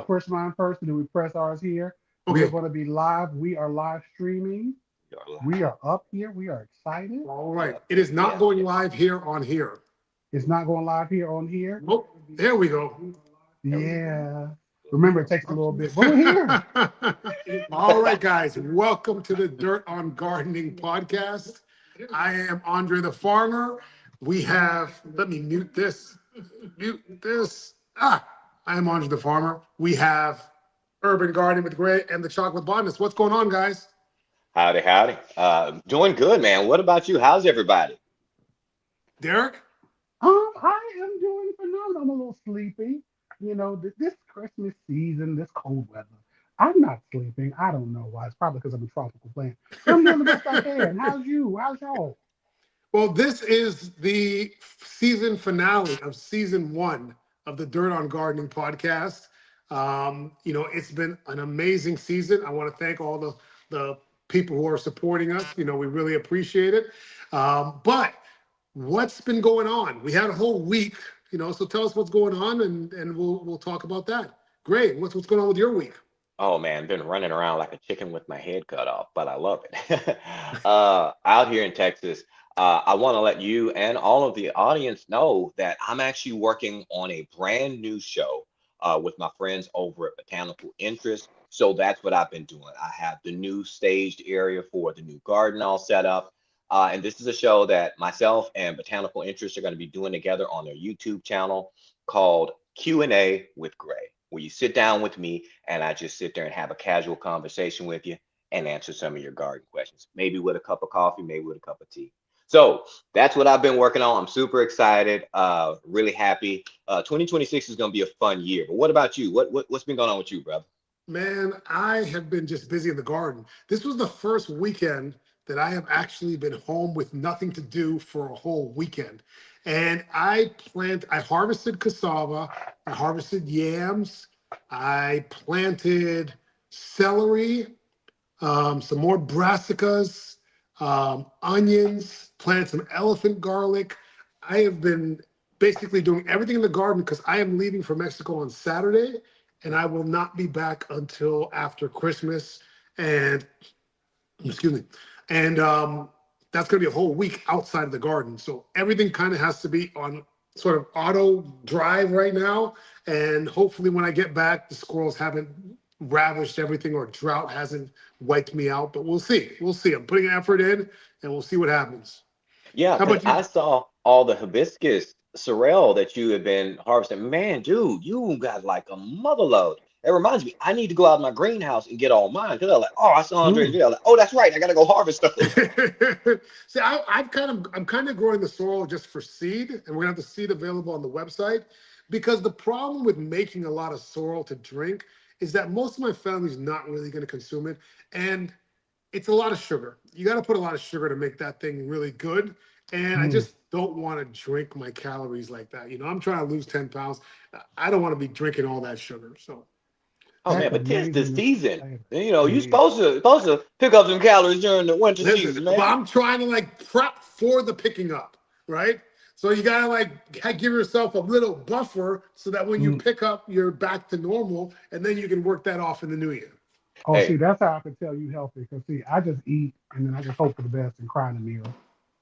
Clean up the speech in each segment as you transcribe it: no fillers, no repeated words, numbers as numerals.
push mine first, and then we press ours here. We are Okay. going to be live. We are live streaming. You're We live. are up here. We are excited. All right. Yep, It is not yep, going yep. live here on here. It's not going live here on here. Nope. There we go. Yeah. Remember, it takes a little bit, but we're here. All right, guys. Welcome to the Dirt on Gardening podcast. I am Andre the Farmer. We have, let me mute this. Mute this. I am Andre the Farmer. We have Urban Gardening with Gray and the Chocolate Botanist. What's going on, guys? Howdy, howdy. Doing good, man. What about you? How's everybody? Derek? I am doing phenomenal. I'm a little sleepy. This Christmas season, this cold weather. I'm not sleeping. I don't know why. It's probably because I'm a tropical plant. But I'm doing the best I can. How's you? How's y'all? Well, this is the season finale of season one of the Dirt on Gardening podcast. It's been an amazing season. I want to thank all the people who are supporting us. We really appreciate it. But what's been going on? We had a whole week, so tell us what's going on and we'll talk about that. Great. What's going on with your week? Oh man, been running around like a chicken with my head cut off, but I love it. Out here in Texas, I want to let you and all of the audience know that I'm actually working on a brand new show with my friends over at Botanical Interest. So that's what I've been doing. I have the new staged area for the new garden all set up. And this is a show that myself and Botanical Interest are going to be doing together on their YouTube channel called Q&A with Gray, where you sit down with me and I just sit there and have a casual conversation with you and answer some of your garden questions, maybe with a cup of coffee, maybe with a cup of tea. So that's what I've been working on. I'm super excited, really happy. 2026 is going to be a fun year. But what about you? What's been going on with you, brother? Man, I have been just busy in the garden. This was the first weekend that I have actually been home with nothing to do for a whole weekend. And I harvested cassava, I harvested yams, I planted celery, some more brassicas, onions, planted some elephant garlic. I have been basically doing everything in the garden because I am leaving for Mexico on Saturday and I will not be back until after Christmas. And excuse me. And that's going to be a whole week outside of the garden. So everything kind of has to be on sort of auto drive right now. And hopefully when I get back, the squirrels haven't ravished everything or drought hasn't wiped me out. But we'll see. We'll see. I'm putting effort in and we'll see what happens. Yeah, How because about you? I saw all the hibiscus sorrel that you have been harvesting. Man, dude, you got like a mother load. It reminds me, I need to go out in my greenhouse and get all mine. Because I'm like, oh, I saw Andre's Mm. video. Like, oh, that's right. I got to go harvest those. See, I'm kind of growing the sorrel just for seed, and we're gonna have the seed available on the website. Because the problem with making a lot of sorrel to drink is that most of my family's not really gonna consume it, and it's a lot of sugar. You got to put a lot of sugar to make that thing really good, and I Mm. just don't want to drink my calories like that. I'm trying to lose 10 pounds. I don't want to be drinking all that sugar. So Oh, That's man, but 'tis the amazing to season. say. It You is. supposed to pick up some calories during the winter listen, season, but man. I'm trying to like prep for the picking up, right? So you gotta like give yourself a little buffer so that when you Mm. pick up, you're back to normal, and then you can work that off in the new year. Oh, see, Hey, that's how I can tell you healthy. Because, see, I just eat and then I just hope for the best and cry in the mirror.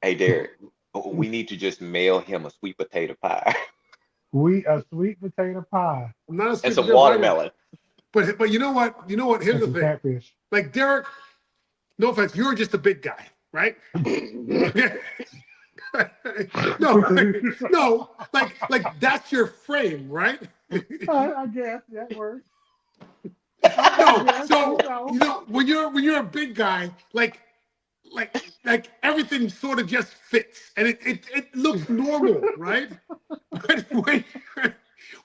hey, Derek, we need to just mail him a sweet potato pie A sweet potato pie I'm not a and sweet some potato pie, watermelon. but you know what? You know what? Here's and the some thing. catfish. Like Derek, no offense, you're just a big guy, right? Okay. No, no, like that's your frame, right? I guess that works. I No, guess so so. when you're a big guy, like everything sort of just fits and it looks normal, right? But when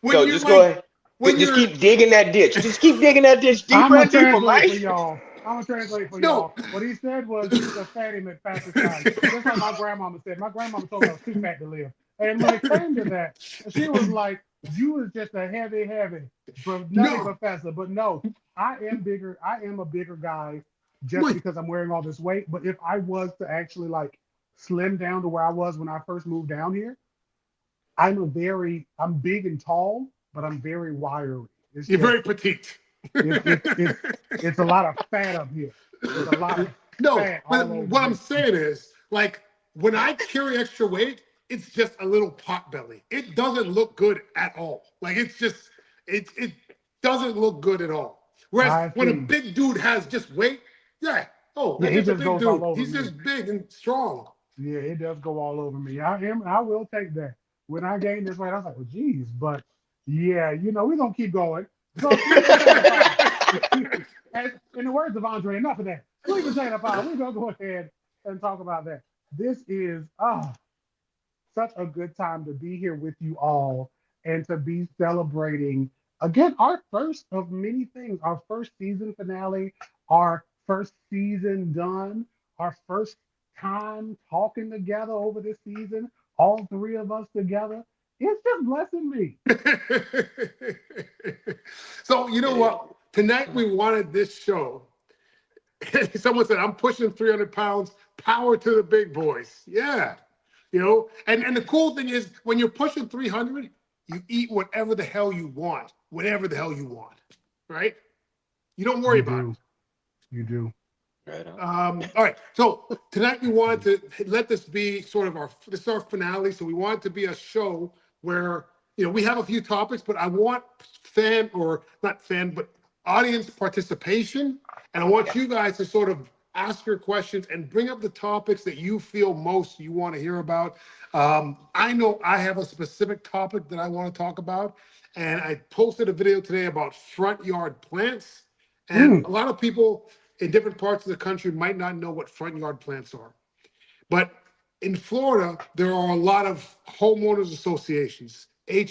So you're just go like ahead. when Just you're keep digging that ditch. Just keep digging that ditch deeper I'm gonna and deeper, translate man. for y'all. I'm gonna translate for no y'all. What he said was he's a fatty McFascistan, just like my grandmama said. My grandmama told me I was too fat to live, and when it came to that, she was like, "You was just a heavy, but nutty no professor." But no, I am bigger. I am a bigger guy just wait because I'm wearing all this weight. But if I was to actually like slim down to where I was when I first moved down here, I'm big and tall, but I'm very wiry. It's You're just very petite. it's a lot of fat up here. There's a lot of No, fat but all over what I'm me. saying is, like, when I carry extra weight, it's just a little pot belly. It doesn't look good at all. Like, it's just, it doesn't look good at all. Whereas I when a see. big dude has just weight, yeah, oh, Yeah, that's he just a just big goes all dude. over He's me. just big and strong. Yeah, it does go all over me. I will take that. When I gained this weight, I was like, well, geez, but yeah, we're gonna keep going. So sweet potato pie. And in the words of Andre, enough of that. Sweet potato pie. We're gonna go ahead and talk about that. This is such a good time to be here with you all and to be celebrating again our first of many things, our first season finale, our first season done, our first time talking together over this season, all three of us together. It's just blessing me. So, you know It is. what? Tonight we wanted this show. Someone said, I'm pushing 300 pounds, power to the big boys. Yeah. And the cool thing is when you're pushing 300, you eat whatever the hell you want, whatever the hell you want, right? You don't worry You about do. You do. Right on. all right. So tonight we wanted to let this be sort of this is our finale. So we want it to be a show where, we have a few topics, but I want not fan, but audience participation. And I want you guys to sort of ask your questions and bring up the topics that you feel most you want to hear about. I know I have a specific topic that I want to talk about. And I posted a video today about front yard plants. And Mm, a lot of people in different parts of the country might not know what front yard plants are. But in Florida, there are a lot of homeowners associations,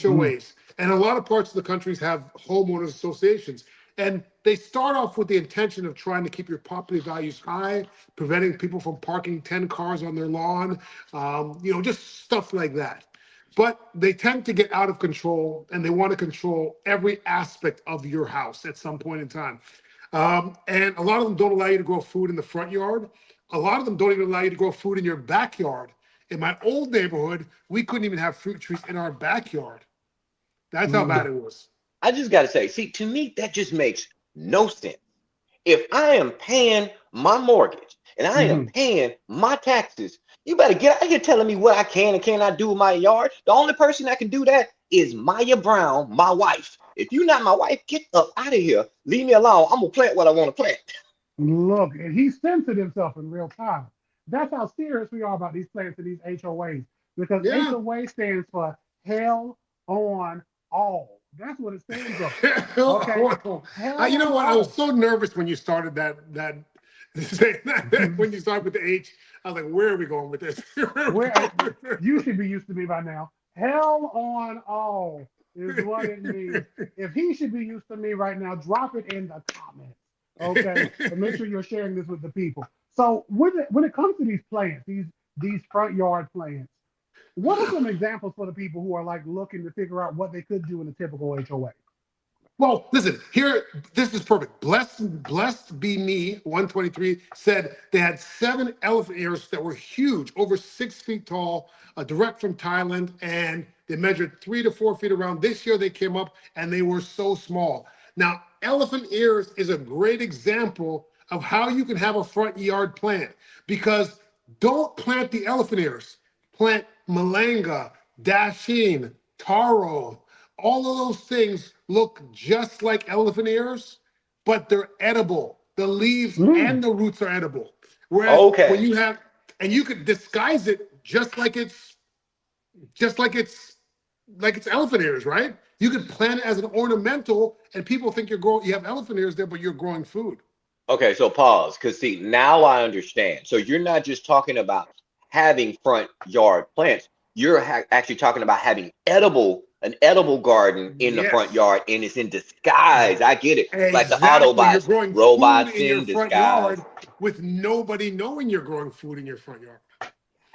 mm, HOAs, and a lot of parts of the countries have homeowners associations. And they start off with the intention of trying to keep your property values high, preventing people from parking 10 cars on their lawn, just stuff like that. But they tend to get out of control and they want to control every aspect of your house at some point in time. And a lot of them don't allow you to grow food in the front yard. A lot of them don't even allow you to grow food in your backyard. In my old neighborhood, we couldn't even have fruit trees in our backyard. That's how mm, bad it was. I just got to say, see, to me, that just makes no sense. If I am paying my mortgage and I am mhm. paying my taxes, you better get out here telling me what I can and cannot do with my yard. The only person that can do that is Maya Brown, my wife. If you're not my wife, get up out of here. Leave me alone. I'm gonna plant what I want to plant. Look, and he censored himself in real time. That's how serious we are about these plants and these HOAs. Because Yeah. HOA stands for hell on all. That's what it stands for. Okay? Hell You know on what? I was all. so nervous when you started that when you started with the H. I was like, where are we going with this? Where are we Where going with this? you should be used to me by now. Hell on all is what it means. If he should be used to me right now, drop it in the comments. Okay, and make sure you're sharing this with the people. So when it comes to these plants, these front yard plants, what are some examples for the people who are like looking to figure out what they could do in a typical HOA? Well, listen, here, this is perfect. Blessed be me, 123, said they had 7 elephant ears that were huge, over 6 feet tall, direct from Thailand, and they measured 3 to 4 feet around. This year they came up and they were so small. Now, elephant ears is a great example of how you can have a front yard plant because don't plant the elephant ears. Plant malanga, dasheen, taro, all of those things look just like elephant ears, but they're edible. The leaves Mm, and the roots are edible. Whereas when Okay. and you could disguise it just like it's elephant ears, right? You could plant it as an ornamental, and people think you have elephant ears there, but you're growing food. Okay, so pause, because see, now I understand. So you're not just talking about having front yard plants. You're actually talking about having an edible garden in the front Yes. yard, and it's in disguise. I get it. Like the Exactly. You're Autobots, growing food robots in your in front disguise. yard with nobody knowing you're growing food in your front yard.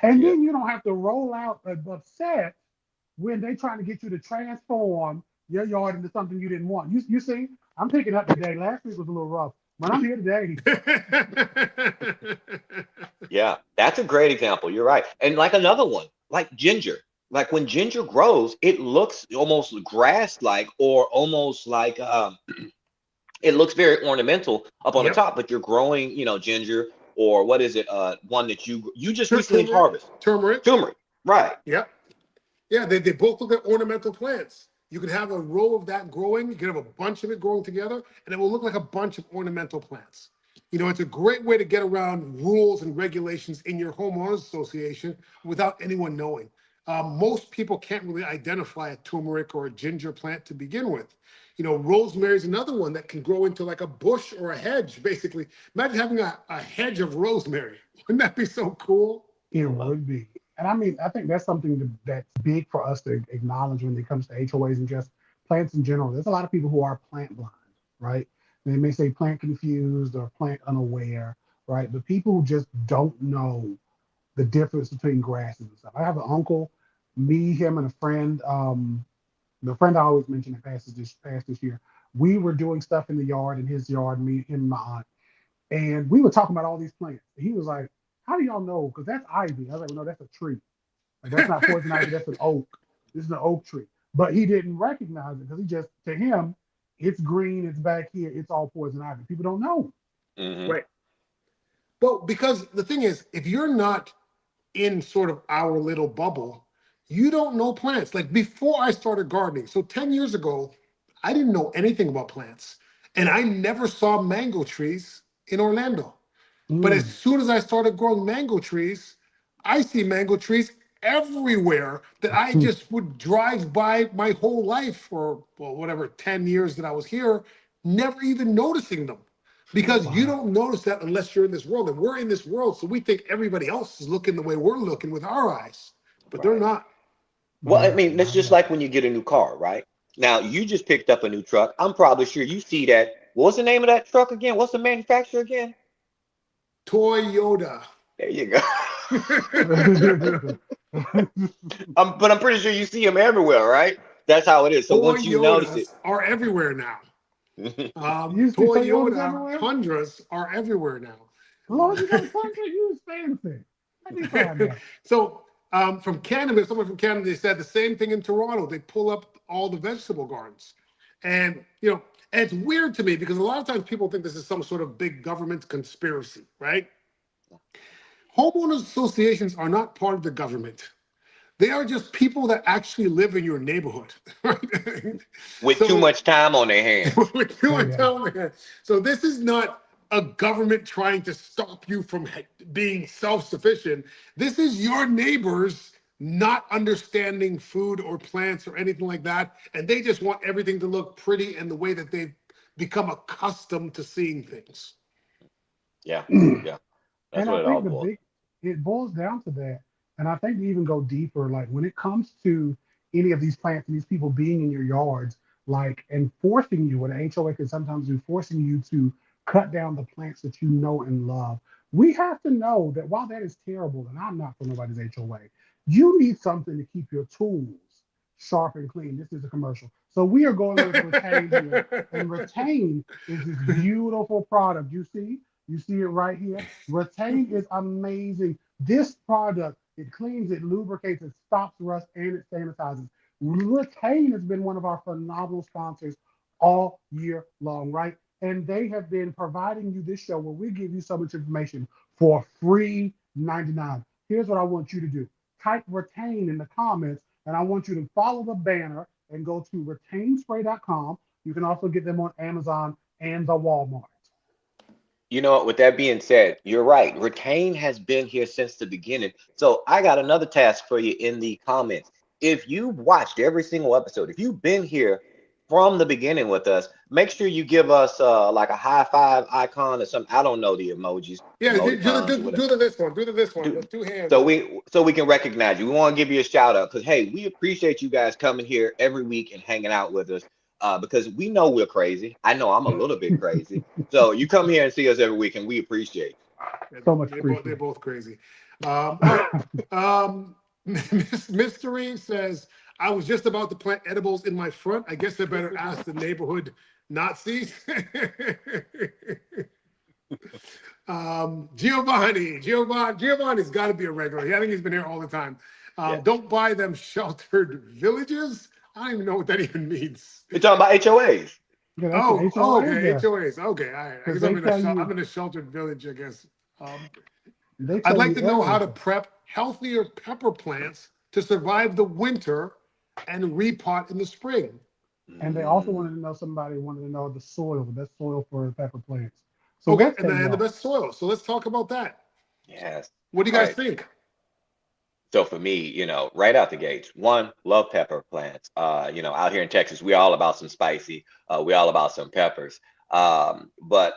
and Yeah. then you don't have to roll out upset when they trying to get you to transform your yard into something you didn't want. You see, I'm picking up today. Last week was a little rough, but I'm here today. Yeah, that's a great example. You're right. And like another one, like ginger. like when ginger grows, it looks almost grass-like or almost like it looks very ornamental up on the Yep. top, but you're growing, ginger or what is it? One that you just recently Turmeric. harvested. Turmeric. Turmeric. Right. Yep. Yeah, they both look like ornamental plants. You could have a row of that growing, you could have a bunch of it growing together, and it will look like a bunch of ornamental plants. It's a great way to get around rules and regulations in your homeowners association without anyone knowing. Most people can't really identify a turmeric or a ginger plant to begin with. Rosemary is another one that can grow into like a bush or a hedge, basically. Imagine having a hedge of rosemary. Wouldn't that be so cool? It I love would be. And I mean, I think that's something that's big for us to acknowledge when it comes to HOAs and just plants in general. There's a lot of people who are plant blind, right? They may say plant confused or plant unaware, right? But people who just don't know the difference between grasses and stuff. I have an uncle, me, him, and a friend. The friend I always mention that passed this year. We were doing stuff in the yard, in his yard, me, him, and my aunt, and we were talking about all these plants. And he was like, "How do y'all know? Because that's ivy." I was like, "Well, no, that's a tree. Like that's not poison ivy. That's an oak. This is an oak tree." But he didn't recognize it because he just, to him, it's green. It's back here. It's all poison ivy. People don't know. it. Right. Well, because the thing is, if you're not in sort of our little bubble, you don't know plants. Like before I started gardening, so 10 years ago, I didn't know anything about plants. And I never saw mango trees in Orlando. But as Mm. soon as I started growing mango trees, I see mango trees everywhere that I just would drive by my whole life for, well, whatever, 10 years that I was here, never even noticing them. Because you Wow. don't notice that unless you're in this world. And we're in this world, so we think everybody else is looking the way we're looking with our eyes, but they're Right. not. Well, I Yeah, mean, that's not at just all. like when you get a new car, right? Now, you just picked up a new truck. I'm probably sure you see that. What's the name of that truck again? What's the manufacturer again? Toyota. There you go. But I'm pretty sure you see them everywhere, right? That's how it is. So once you notice it, Toyotas are everywhere now. You see Toyotas Toyota everywhere? Tundras are everywhere now. Lord, you got a country? You fancy. Let me find that. So from Canada, someone from Canada, they said the same thing in Toronto. They pull up all the vegetable gardens. And, and it's weird to me because a lot of times people think this is some sort of big government conspiracy, right? Homeowners associations are not part of the government. They are just people that actually live in your neighborhood. Right? with too So much time on their hands. we're doing Yeah. television. So this is not a government trying to stop you from being self-sufficient. This is your neighbors not understanding food or plants or anything like that, and they just want everything to look pretty and the way that they've become accustomed to seeing things. Yeah, And yeah. That's I what it all think boils. it boils down to that. And I think to even go deeper, like when it comes to any of these plants and these people being in your yards, like and forcing you, what an HOA can sometimes do, forcing you to cut down the plants that you know and love. We have to know that while that is terrible, and I'm not for nobody's HOA, you need something to keep your tools sharp and clean. This is a commercial. So we are going with Retain here. And Retain is this beautiful product. You see it right here. Retain is amazing. This product, it cleans, it lubricates, it stops rust, and it sanitizes. Retain has been one of our phenomenal sponsors all year long, right? And they have been providing you this show where we give you so much information for free 99. Here's what I want you to do. Type retain in the comments, and I want you to follow the banner and go to retainsspray.com. You can also get them on Amazon and the Walmart. You know what? With that being said, you're right. Retain has been here since the beginning. So I got another task for you in the comments. If you've watched every single episode, if you've been here from the beginning with us, make sure you give us like a high five icon or something. I don't know the emojis, Yeah, emoticons, or whatever. do this one. Do this one. The Do, two hands. so we can recognize you. We want to give you a shout out because hey, we appreciate you guys coming here every week and hanging out with us. Because we know we're crazy. I know I'm a little bit crazy. So you come here and see us every week, and we appreciate So much They're appreciated. both crazy. All right. Mystery says, I was just about to plant edibles in my front. I guess I better ask the neighborhood Nazis. Giovanni's got to be a regular. I think he's been here all the time. Yeah. Don't buy them sheltered villages. I don't even know what that even means. You're talking about HOAs. Yeah, that's the Oh, HOA. okay, Yeah, HOAs. Okay, all right. I because guess they tell I'm you in a sheltered village. I guess. Um, they I'd tell like you to know how to everything. prep healthier pepper plants to survive the winter and repot in the spring. And they also Mm, wanted to know, somebody wanted to know the soil, the best soil for pepper plants. So Okay, they'll tell and the y'all. best soil. So let's talk about that. yes. What do you All guys right. think? So for me, right out the gates, one, love pepper plants. Out here in Texas, we're all about some spicy. We're all about some peppers. But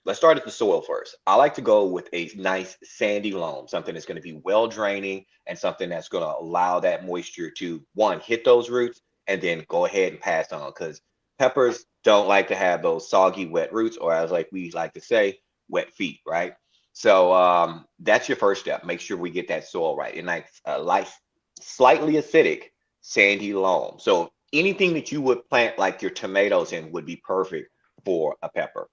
let's start at the soil first. I like to go with a nice sandy loam, something that's going to be well draining and something that's going to allow that moisture to, one, hit those roots and then go ahead and pass on. Because peppers don't like to have those soggy, wet roots, or as like we like to say, wet feet, right? So that's your first step. Make sure we get that soil right. And like slightly acidic, sandy loam. So anything that you would plant like your tomatoes in would be perfect for a pepper.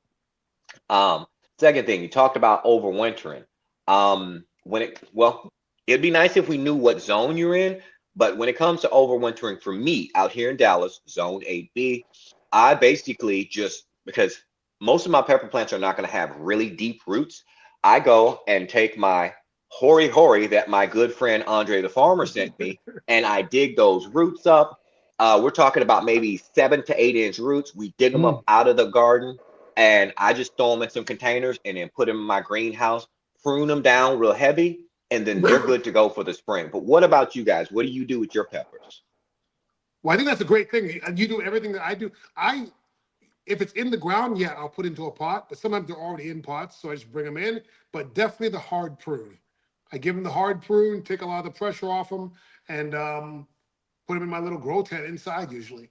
Um, Second thing, you talked about overwintering. It'd be nice if we knew what zone you're in, but when it comes to overwintering for me out here in Dallas, zone 8B, I basically just because most of my pepper plants are not going to have really deep roots, I go and take my hori hori that my good friend Andre the farmer sent me, and I dig those roots up. We're talking about maybe 7 to 8 inch roots. We dig them Mm. up out of the garden and I just throw them in some containers and then put them in my greenhouse, prune them down real heavy, and then they're good to go for the spring. But what about you guys? What do you do with your peppers? Well, I think that's a great thing. And you do everything that I do. If it's in the ground, yeah, I'll put it into a pot. But sometimes they're already in pots, so I just bring them in. But definitely the hard prune. I give them the hard prune, take a lot of the pressure off them, and put them in my little grow tent inside usually.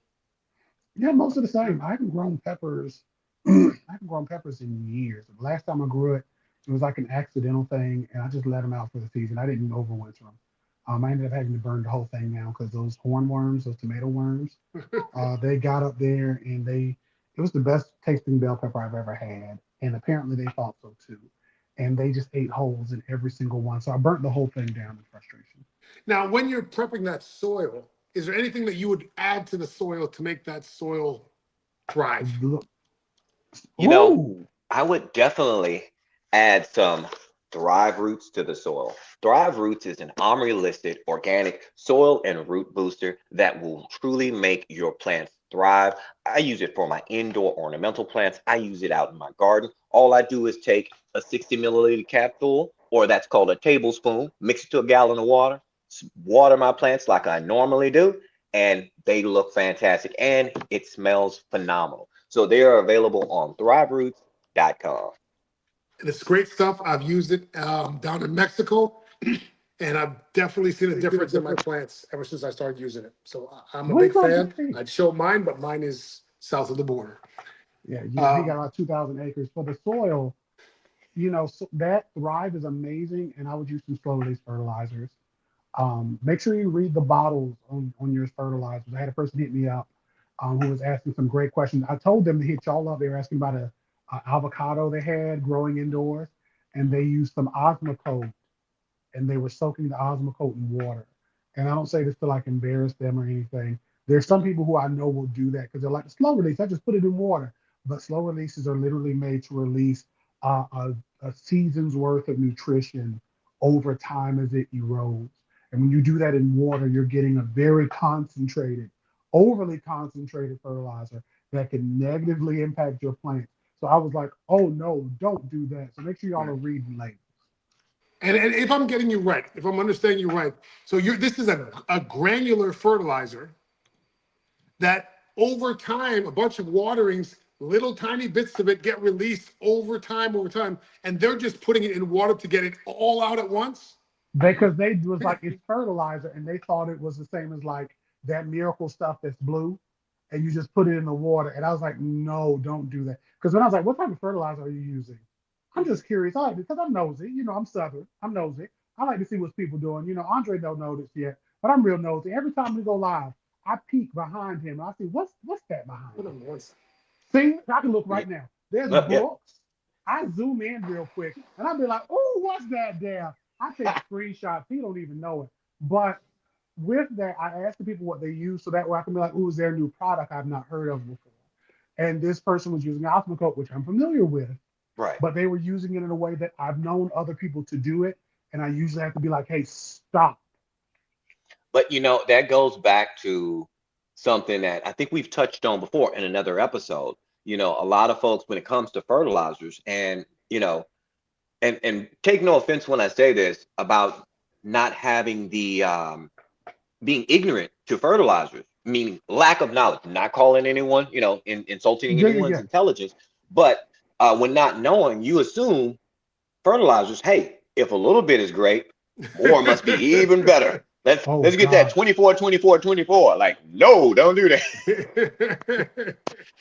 Yeah, most of the same. I haven't grown peppers. I haven't grown peppers in years. The last time I grew it, it was like an accidental thing, and I just let them out for the season. I didn't overwinter them. I ended up having to burn the whole thing down because those hornworms, those tomato worms, they got up there and it was the best tasting bell pepper I've ever had. And apparently they thought so too. And they just ate holes in every single one. So I burnt the whole thing down in frustration. Now, when you're prepping that soil, is there anything that you would add to the soil to make that soil thrive? Look, You know, ooh, I would definitely add some Thrive Roots to the soil. Thrive Roots is an OMRI listed organic soil and root booster that will truly make your plants thrive. I use it for my indoor ornamental plants. I use it out in my garden. All I do is take a 60 milliliter capsule, or that's called a tablespoon, mix it to a gallon of water, water my plants like I normally do, and they look fantastic and it smells phenomenal. So they are available on thriveroots.com. And it's great stuff. I've used it down in Mexico, and I've definitely seen a difference in my plants ever since I started using it. So I'm a what are you big about to fan. say? I'd show mine, but mine is south of the border. Yeah, he got Um, about 2,000 acres. For the soil, so that Thrive is amazing, and I would use some slow release fertilizers. Make sure you read the bottles on your fertilizers. I had a person hit me up who was asking some great questions. I told them to hit y'all up. They were asking about a avocado they had growing indoors, and they used some Osmocote, and they were soaking the Osmocote in water. And I don't say this to like embarrass them or anything. There's some people who I know will do that because they're like slow release. I just put it in water, but slow releases are literally made to release a season's worth of nutrition over time as it erodes. And when you do that in water, you're getting a very concentrated, overly concentrated fertilizer that can negatively impact your plants. So I was like, oh no, don't do that. So make sure y'all are reading labels. and if I'm getting you right, if I'm understanding you right, so this is a granular fertilizer that over time, a bunch of waterings, little tiny bits of it get released over time, and they're just putting it in water to get it all out at once. Because they was like it's fertilizer and they thought it was the same as like that miracle stuff that's blue and you just put it in the water and I was like no, don't do that. Because when I was like what type of fertilizer are you using, I'm just curious. I like because I'm nosy, I'm southern, I'm nosy. I like to see what people doing. Andre don't know this yet, but I'm real nosy. Every time we go live I peek behind him and I see what's that behind Hold him. on one See, I can look Yeah. right now. There's Yeah. books. I zoom in real quick and I'll be like, oh, what's that there? I take screenshots. He don't even know it. But with that, I asked the people what they use so that way I can be like, ooh, is there a new product I've not heard of before? And this person was using Osmocote, which I'm familiar with, Right. but they were using it in a way that I've known other people to do it. And I usually have to be like, hey, stop. But that goes back to something that I think we've touched on before in another episode. A lot of folks when it comes to fertilizers and and take no offense when I say this about not having the being ignorant to fertilizers, meaning lack of knowledge, not calling anyone, insulting Yeah, yeah, anyone's yeah. intelligence, but when not knowing, you assume fertilizers, hey, if a little bit is great, more must be even better. Let's Oh, let's get that gosh. 24, 24, 24. Like, no, don't do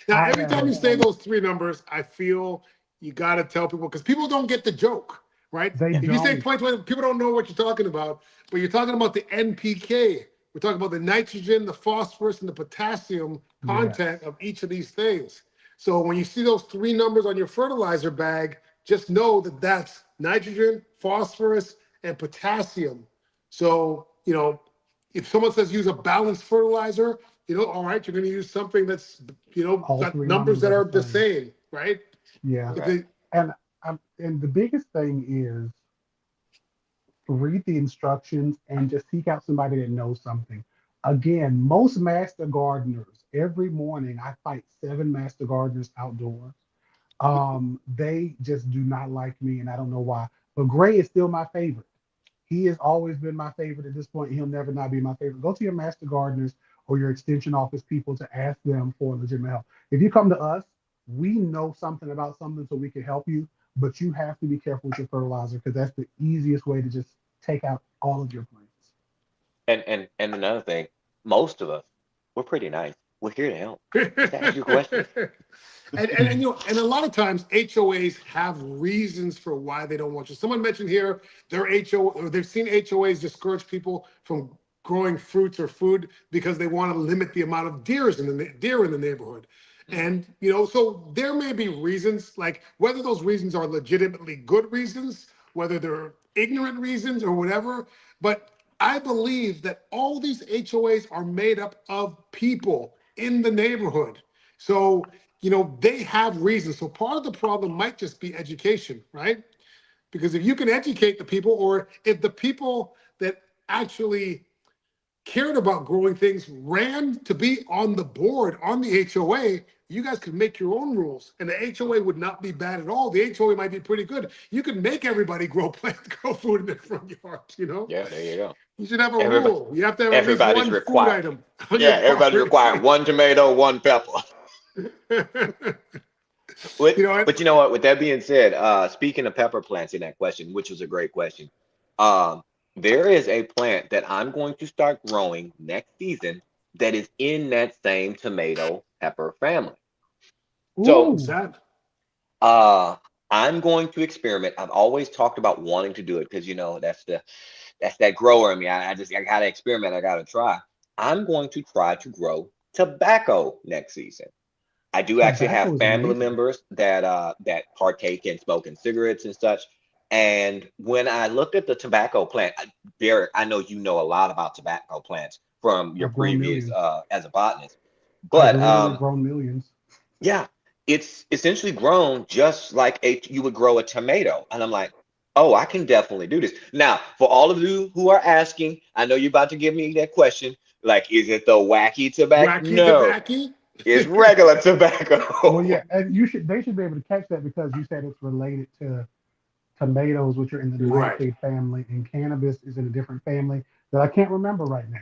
Now, I every have time you say those three numbers, I feel you got to tell people because people don't get the joke, right? They that. If you say don't. point 20, people don't know what you're talking about, but you're talking about the NPK. We're talking about the nitrogen, the phosphorus, and the potassium Yes. content of each of these things. So when you see those three numbers on your fertilizer bag, just know that that's nitrogen, phosphorus, and potassium. So, if someone says use a balanced fertilizer, all right, you're going to use something that's, All got three numbers numbers that are the are the same. same, right? Yeah. If Right. they, And and the biggest thing is read the instructions and just seek out somebody that knows something. Again, most master gardeners, every morning I fight 7 master gardeners outdoors. They just do not like me, and I don't know why. But Gray is still my favorite. He has always been my favorite at this point. He'll never not be my favorite. Go to your master gardeners or your extension office people to ask them for legitimate help. If you come to us, we know something about something so we can help you, but you have to be careful with your fertilizer because that's the easiest way to just take out all of your plants. And another thing, most of us, we're pretty nice. We're here to help. and, Just ask you questions. and a lot of times HOAs have reasons for why they don't want you. Someone mentioned here their HO or they've seen HOAs discourage people from growing fruits or food because they want to limit the amount of deer in the neighborhood. Mhm. And so there may be reasons, like whether those reasons are legitimately good reasons, whether they're ignorant reasons or whatever. But I believe that all these HOAs are made up of people in the neighborhood. So, they have reasons. So part of the problem might just be education, right? Because if you can educate the people, or if the people that actually cared about growing things ran to be on the board on the HOA, you guys could make your own rules. And the HOA would not be bad at all. The HOA might be pretty good. You could make everybody grow plants, grow food in their front yard. Yeah, there you go. You should have a Everybody, rule. You have to have at least everybody's one food required. item on your Yeah, everybody's property. required one tomato, one pepper. But, You know what? but you know what? With that being said, speaking of pepper plants in that question, which was a great question, um, there is a plant that I'm going to start growing next season that is in that same tomato pepper family. So, What's Ooh, that? uh, I'm going to experiment. I've always talked about wanting to do it because that's that grower in me. I gotta experiment. I gotta try. I'm going to try to grow tobacco next season. I do actually have tobacco is family amazing. members that partake in smoking cigarettes and such. And when I looked at the tobacco plant, Derek, I know you know a lot about tobacco plants from your I've grown previous millions. as a botanist. I've But literally grown millions. yeah, it's essentially grown just like you would grow a tomato. And I'm like, oh, I can definitely do this. Now, for all of you who are asking, I know you're about to give me that question, like, is it the wacky tobacco? Wacky No, tobacco? it's regular Well, tobacco. yeah, and you should. They should be able to catch that because you said it's related to tomatoes, which are in the Right. nightshade family, and cannabis is in a different family that I can't remember right now.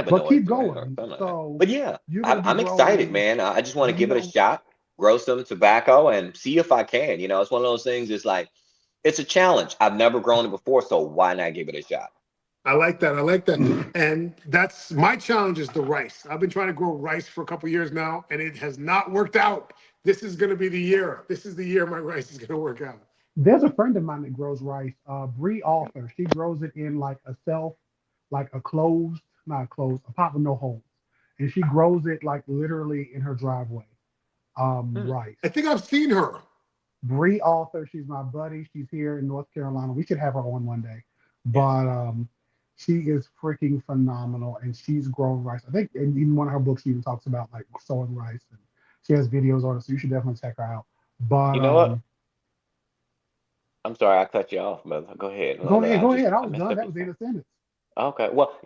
But keep Cannabinoids, right? Or going. something like that. So But yeah, you're going I'm, to be I'm excited, growing. man. I just want Do to you give it a know? shot, grow some tobacco, and see if I can. It's one of those things. It's like it's a challenge. I've never grown it before, so why not give it a shot? I like that. I like that. And that's my challenge is the rice. I've been trying to grow rice for a couple years now, and it has not worked out. This is going to be the year. This is the year my rice is going to work out. There's a friend of mine that grows rice, Bree Arthur. She grows it in like a self, like a closed, not closed, a pot with no holes, and she grows it like literally in her driveway. Hmm. Rice. I think I've seen her. Bree Arthur, she's my buddy. She's here in North Carolina. We should have her on one day. Yes. But She is freaking phenomenal, and she's grown rice. I think in one of her books, she even talks about like sowing rice, and she has videos on it. So you should definitely check her out. But You know what? I'm sorry, I cut you off, brother. Go ahead. go ahead, I go just ahead. I I was messed done. up That your was the end time. of the sentence. Okay. Well,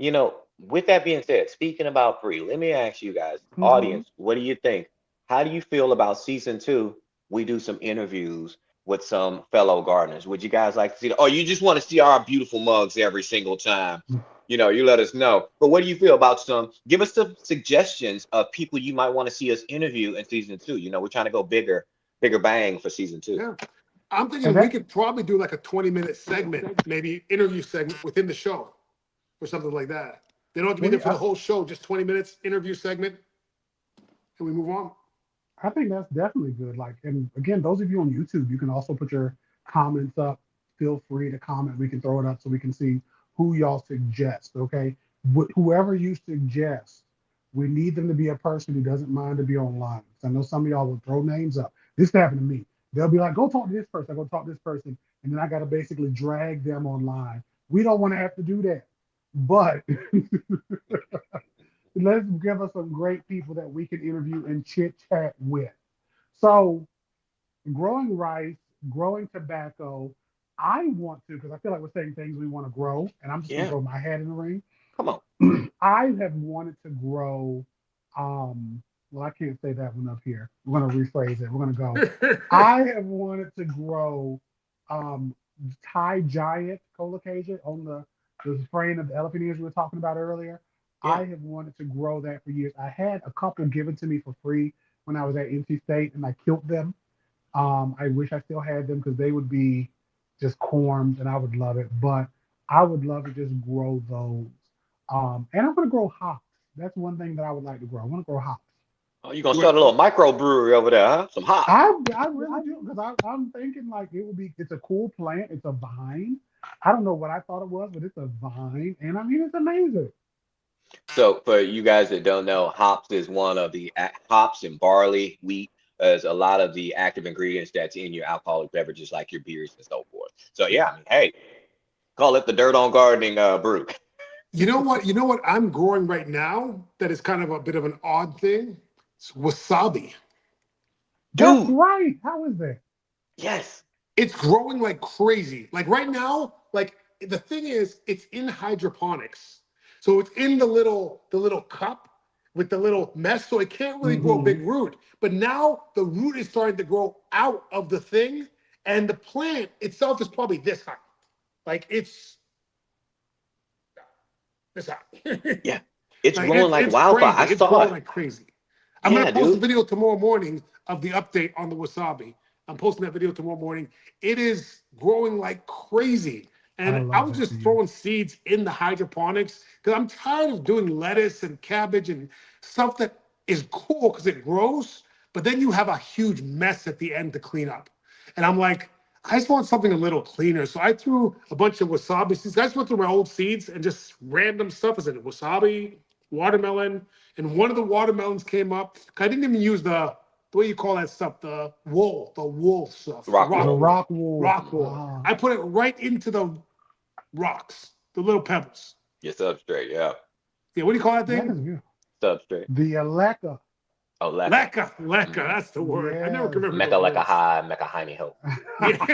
with that being said, speaking about Bree, let me ask you guys, Hmm. audience, what do you think? How do you feel about season two? We do some interviews with some fellow gardeners. Would you guys like to see that? Or you just want to see our beautiful mugs every single time? You let us know. But what do you feel about some? Give us some suggestions of people you might want to see us interview in season two. We're trying to go bigger, bigger bang for season two. Yeah. I'm And thinking we that could probably do like a 20-minute segment, maybe interview segment within the show or something like that. They don't have to be well, there for the whole show, just 20 minutes interview segment, and we move on. I think that's definitely good. Like, and again, those of you on YouTube, you can also put your comments up. Feel free to comment. We can throw it up so we can see who y'all suggest. Okay, whoever you suggest, we need them to be a person who doesn't mind to be online. So I know some of y'all will throw names up. This happened to me. They'll be like, "Go talk to this person. I go talk to this person," and then I got to basically drag them online. We don't want to have to do that, but let's give us some great people that we can interview and chit chat with. So, growing rice, growing tobacco, I want to, because I feel like we're saying things we want to grow, and I'm just going to Yeah, throw my hat in the ring. come on. I have wanted to grow, well, I can't say that one up here. We're going to rephrase it. We're going to go. I have wanted to grow um, Thai giant colocasia on the frame of the elephant ears we were talking about earlier. Yeah. I have wanted to grow that for years. I had a couple given to me for free when I was at NC State, and I killed them. I wish I still had them because they would be just corms, and I would love it. But I would love to just grow those. And I'm going to grow hops. That's one thing that I would like to grow. I want to grow hops. Oh, you gonna Wait, start a little microbrewery over there, huh? Some hops. I really do because I'm thinking like it would be. It's a cool plant. It's a vine. I don't know what I thought it was, but it's a vine, and I mean it's amazing. So for you guys that don't know, hops is one of the hops and barley, wheat, is a lot of the active ingredients that's in your alcoholic beverages like your beers and so forth. So yeah. yeah, I mean, hey, call it the dirt on gardening brew. You know what? You know what I'm growing right now that is kind of a bit of an odd thing? It's wasabi. That's Dude, right. How is that? yes. It's growing like crazy. Like right now, like the thing is, it's in hydroponics. So it's in the little cup with the little mesh. So it can't really grow Hmm. big root. But now the root is starting to grow out of the thing, and the plant itself is probably this high. Like it's this high. Yeah. It's Like growing like it's wildfire. crazy. I It's saw growing it. like crazy. I'm gonna Yeah, post a dude. video tomorrow morning of the update on the wasabi. I'm posting that video tomorrow morning. It is growing like crazy. I And I love was that for just you. throwing seeds in the hydroponics because I'm tired of doing lettuce and cabbage and stuff that is cool because it grows, but then you have a huge mess at the end to clean up. And I'm like, I just want something a little cleaner. So I threw a bunch of wasabi seeds. I just went through my old seeds and just random stuff. I said wasabi, watermelon, and one of the watermelons came up. I didn't even use the way you call that stuff, the wool stuff, the Rock The rock wool. wool, rock wool. rock Mhm. wool. Ah, I put it right into the rocks, the little pebbles. Your substrate, yeah. Yeah, what do you call that that thing? is beautiful. Substrate. The Aleka. Oh, leca. Leca, leca. Mm-hmm. That's the word. I never Yes. can remember Mecca those like a words. high, mecca hiney ho. Yeah.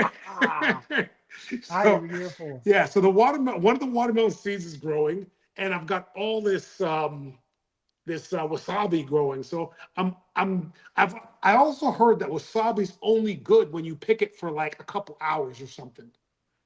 I so am here for. yeah, so the watermelon, one of the watermelon seeds is growing, and I've got all this wasabi growing. So I also heard that wasabi's only good when you pick it for like a couple hours or something.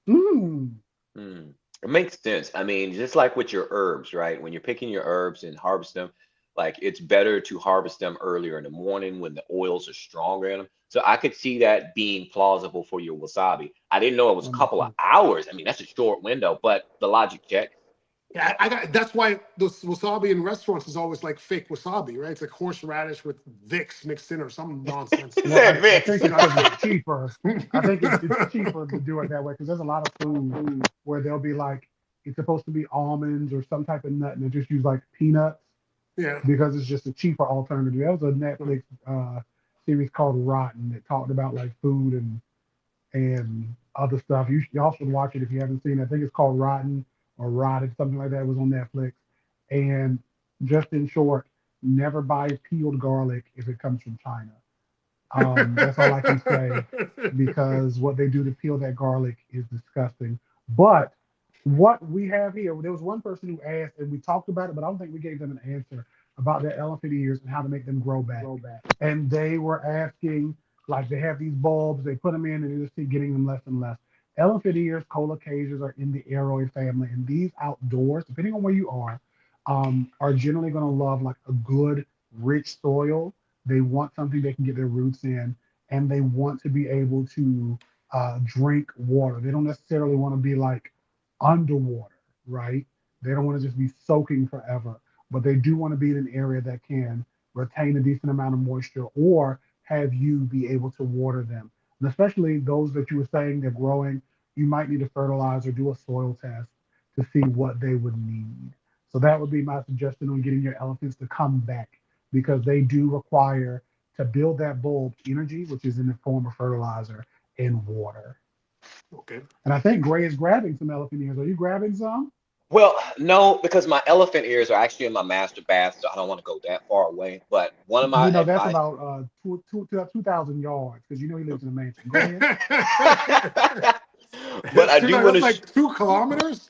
Mm. Mm. It makes sense. I mean, just like with your herbs, right? When you're picking your herbs and harvest them, like it's better to harvest them earlier in the morning when the oils are stronger in them. So I could see that being plausible for your wasabi. I didn't know it was a couple of Understood. hours. I mean, that's a short window, but the logic check. Yeah, I got that's why the wasabi in restaurants is always like fake wasabi, right? It's like horseradish with Vicks mixed in or some nonsense. He Well, said I Vince. think it's because it's cheaper. I think it's cheaper to do it that way because there's a lot of food where they'll be like, it's supposed to be almonds or some type of nut, and they just use like peanuts Yeah. because it's just a cheaper alternative. There was a Netflix series called Rotten that talked about like food and other stuff. You also watch it if you haven't seen it. I think it's called Rotten Rotted, something like that. It was on Netflix. And just in short, never buy peeled garlic if it comes from China. That's all I can say because what they do to peel that garlic is disgusting. But what we have here, there was one person who asked, and we talked about it, but I don't think we gave them an answer about their elephant ears and how to make them grow back. And they were asking, like, they have these bulbs, they put them in, and they just keep getting them less and less. Elephant ears, colocasias are in the aroid family, and these outdoors, depending on where you are generally going to love like a good, rich soil. They want something they can get their roots in, and they want to be able to drink water. They don't necessarily want to be like underwater, right? They don't want to just be soaking forever, but they do want to be in an area that can retain a decent amount of moisture or have you be able to water them. And especially those that you were saying they're growing, you might need to fertilize or do a soil test to see what they would need. So that would be my suggestion on getting your elephants to come back because they do require to build that bulb energy, which is in the form of fertilizer and water. Okay. And I think Gray is grabbing some elephant ears. Are you grabbing some? Well, no, because my elephant ears are actually in my master bath, so I don't want to go that far away. But one of my That's advice. about 2,000 yards because he lives in a mansion. Go ahead. But I do want That's to. like 2 kilometers.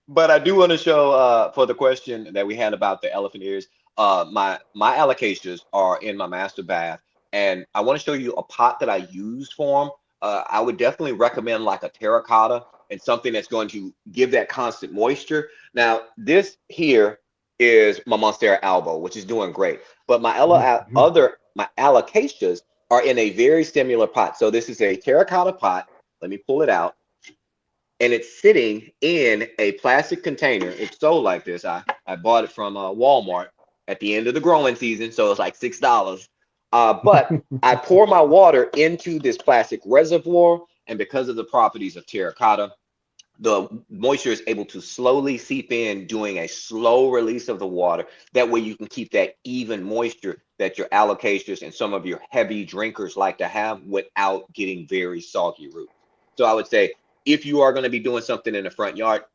But I do want to show for the question that we had about the elephant ears. My alocasias are in my master bath, and I want to show you a pot that I used for them. I would definitely recommend like a terracotta and something that's going to give that constant moisture. Now, this here is my Monstera albo, which is doing great, but my alocasias are in a very similar pot. So this is a terracotta pot. Let me pull it out, and it's sitting in a plastic container. It's sold like this. I bought it from Walmart at the end of the growing season, so it's like $6. But I pour my water into this plastic reservoir, and because of the properties of terracotta, the moisture is able to slowly seep in, doing a slow release of the water. That way you can keep that even moisture that your alocasias and some of your heavy drinkers like to have without getting very soggy roots. So I would say if you are going to be doing something in the front yard,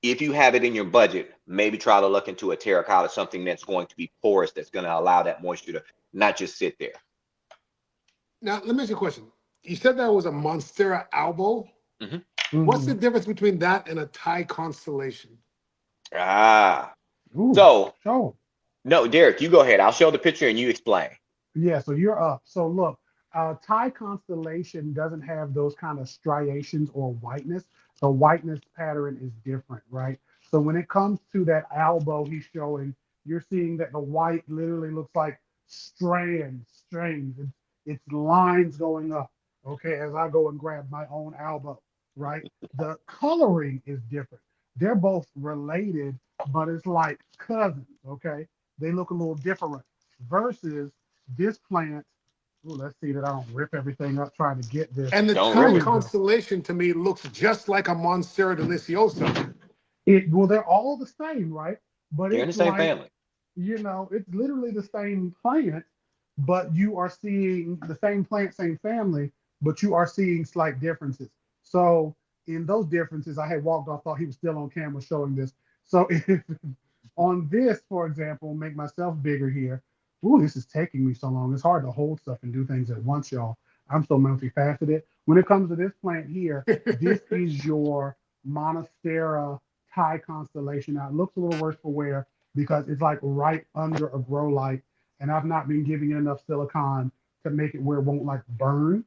if you have it in your budget, maybe try to look into a terracotta, something that's going to be porous, that's going to allow that moisture to not just sit there. Now, let me ask you a question. You said that was a Monstera albo. What's the difference between that and a Thai constellation? So show. No, Derek, you go ahead. I'll show the picture and you explain. Yeah, so you're up. So look, Thai constellation doesn't have those kind of striations or whiteness. The whiteness pattern is different, right? So when it comes to that elbow he's showing, you're seeing that the white literally looks like strings. It's lines going up. Okay, as I go and grab my own elbow, right? The coloring is different. They're both related, but it's like cousins. Okay, they look a little different versus this plant. Ooh, let's see that I don't rip everything up trying to get this. And the Don't Thai rip it. constellation to me looks just like a Monstera deliciosa. Well, they're all the same, right? But They're in the it's same like, family. it's literally the same plant, but you are seeing the same plant, same family, but you are seeing slight differences. So in those differences, I had walked off, thought he was still on camera showing this. So if on this, for example, make myself bigger here. Ooh, this is taking me so long. It's hard to hold stuff and do things at once, y'all. I'm so multifaceted. When it comes to this plant here, this is your Monstera Thai constellation. Now it looks a little worse for wear because it's like right under a grow light, and I've not been giving it enough silicon to make it where it won't like burn,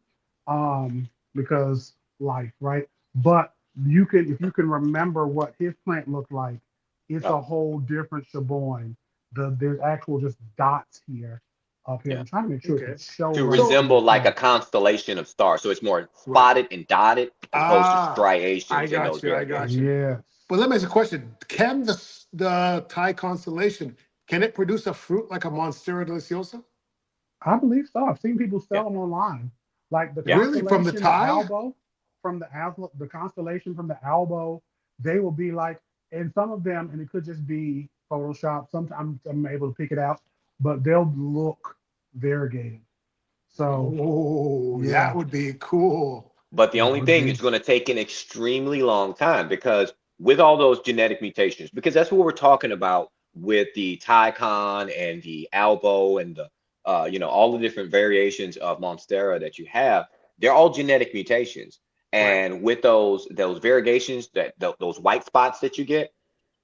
because life, right? But if you can remember what his plant looked like, it's a whole different shaboing. There's actual just dots here up here. Yeah. I'm trying to make sure Okay. it's show To right resemble here. like a constellation of stars. So it's more spotted and dotted as opposed to striations I and got those you. I got variations. you. Yes. But let me ask you a question. Can the Thai constellation, can it produce a fruit like a Monstera deliciosa? I believe so. I've seen people Yeah. sell them online. Like the Yeah. Really? From the constellation, Thai? the constellation from the elbow, they will be like, and some of them, and it could just be Photoshop. Sometimes I'm able to pick it out, but they'll look variegated. So Oh, yeah, that would be cool. But the only thing, Mhm. it's going to take an extremely long time because with all those genetic mutations, because that's what we're talking about with the Tycon and the Albo and the all the different variations of Monstera that you have, they're all genetic mutations. Right. And with those variegations, those white spots that you get,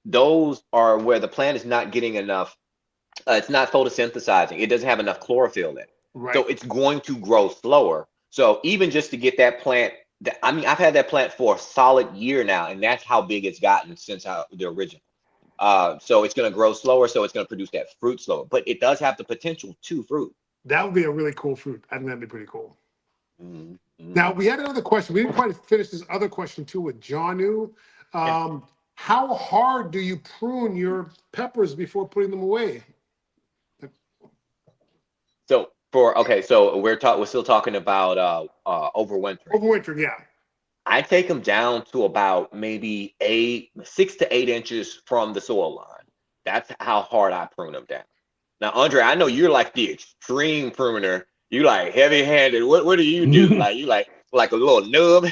those are where the plant is not getting enough. It's not photosynthesizing. It doesn't have enough chlorophyll in it. Right. So it's going to grow slower. So even just to get that plant, I mean, I've had that plant for a solid year now, and that's how big it's gotten since the original. So it's going to grow slower, so it's going to produce that fruit slower. But it does have the potential to fruit. That would be a really cool fruit. I think that'd be pretty cool. Mhm, Now mhm. we had another question. We didn't quite finish this other question too with Janu. Yeah. How hard do you prune your peppers before putting them away? So we're still talking about overwintering. Overwintering, yeah. I take them down to about maybe 6 to 8 inches from the soil line. That's how hard I prune them down. Now, Andre, I know you're like the extreme pruner. You like heavy handed. What do you do? Like you like a little nub?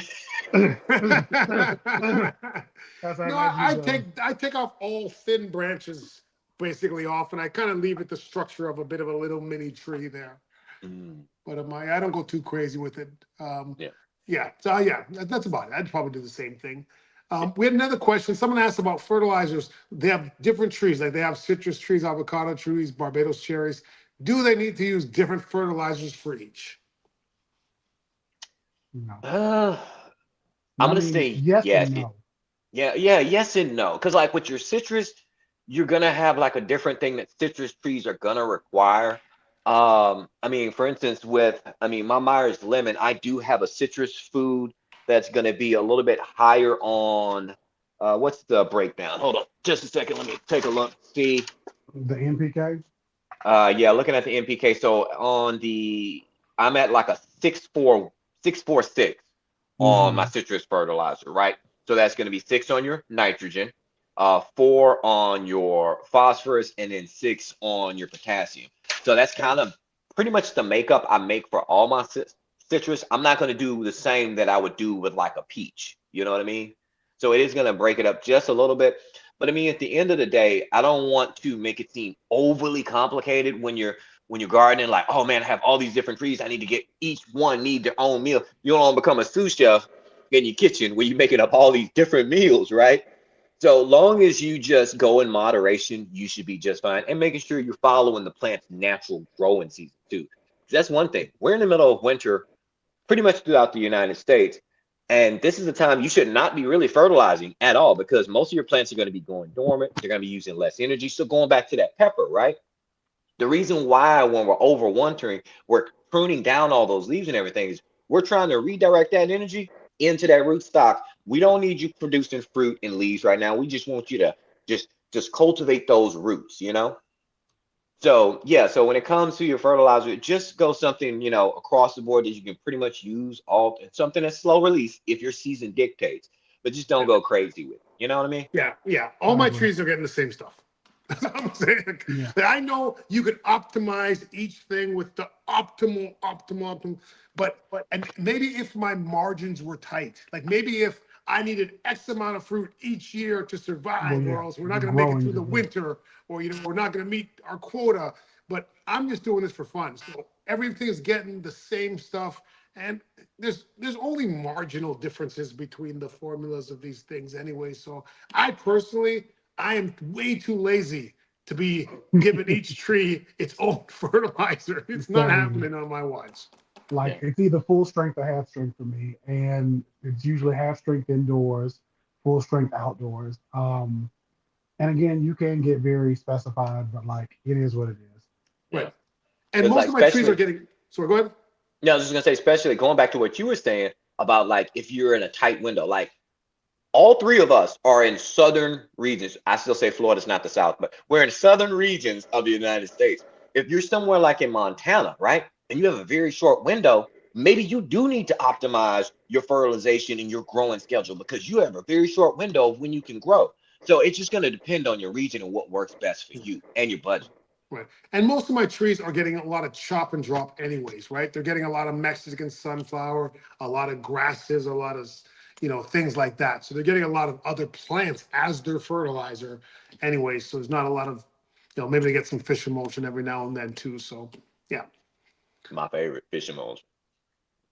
That's how No, much you go. I take off all thin branches basically off, and I kind of leave it the structure of a bit of a little mini tree there. Mm, But I don't go too crazy with it. yeah, Yeah, so yeah, that's about it. I'd probably do the same thing. yeah. We had another question. Someone asked about fertilizers. They have different trees, like they have citrus trees, avocado trees, Barbados cherries. Do they need to use different fertilizers for each? No. Uh, I'm I gonna mean, say yes yes. and no. Yeah, yes and no. Because like with your citrus, you're gonna have like a different thing that citrus trees are gonna require. I mean, for instance, my Myers lemon, I do have a citrus food that's gonna be a little bit higher on what's the breakdown? Hold on just a second. Let me take a look. See. The NPK. Yeah, looking at the NPK. So I'm at like a 6.46 on my Hmm. citrus fertilizer, right? So that's going to be 6 on your nitrogen, 4 on your phosphorus, and then 6 on your potassium. So that's kind of pretty much the makeup I make for all my citrus. I'm not going to do the same that I would do with like a peach. You know what I mean? So it is going to break it up just a little bit. But I mean, at the end of the day, I don't want to make it seem overly complicated when you're gardening. Like, oh man, I have all these different trees. I need to get each one need their own meal. You don't want to become a sous chef in your kitchen where you're making up all these different meals, right? So long as you just go in moderation, you should be just fine. And making sure you're following the plant's natural growing season too. That's one thing. We're in the middle of winter pretty much throughout the United States. And this is the time you should not be really fertilizing at all because most of your plants are going to be going dormant. They're going to be using less energy. So going back to that pepper, right? The reason why when we're overwintering, we're pruning down all those leaves and everything is we're trying to redirect that energy into that root stock. We don't need you producing fruit and leaves right now. We just want you to just cultivate those roots, you know? So yeah, so when it comes to your fertilizer, just go something, across the board that you can pretty much use all something that's slow release if your season dictates, but just don't go crazy with it. You know what I mean? Yeah, yeah. All I my agree. trees are getting the same stuff. That's what I'm saying. Yeah. I know you could optimize each thing with the optimal, but and maybe if my margins were tight, like maybe if I needed X amount of fruit each year to Well, survive, or yeah. else we're not The going to make it growing through the degree. winter, or we're not going to meet our quota. But I'm just doing this for fun. So everything is getting the same stuff, and there's only marginal differences between the formulas of these things anyway. So I personally I am way too lazy to be giving each tree its own fertilizer. It's not Same. happening on my watch. Like Yeah. it's either full strength or half strength for me, and it's usually half strength indoors, full strength outdoors. And again, you can get very specified, but like it is what it is. Yeah. Right. And Because most like of my trees are especially getting, sorry, go ahead. no, I was just gonna say, especially going back to what you were saying about like if you're in a tight window, like all three of us are in southern regions. I still say Florida's not the South, but we're in southern regions of the United States. If you're somewhere like in Montana, right, and you have a very short window, maybe you do need to optimize your fertilization and your growing schedule because you have a very short window of when you can grow. So it's just going to depend on your region and what works best for you and your budget. Right. And most of my trees are getting a lot of chop and drop anyways, right? They're getting a lot of Mexican sunflower, a lot of grasses, a lot of, things like that. So they're getting a lot of other plants as their fertilizer anyway. So there's not a lot of, maybe they get some fish emulsion every now and then too. So yeah. My favorite fish emulsion.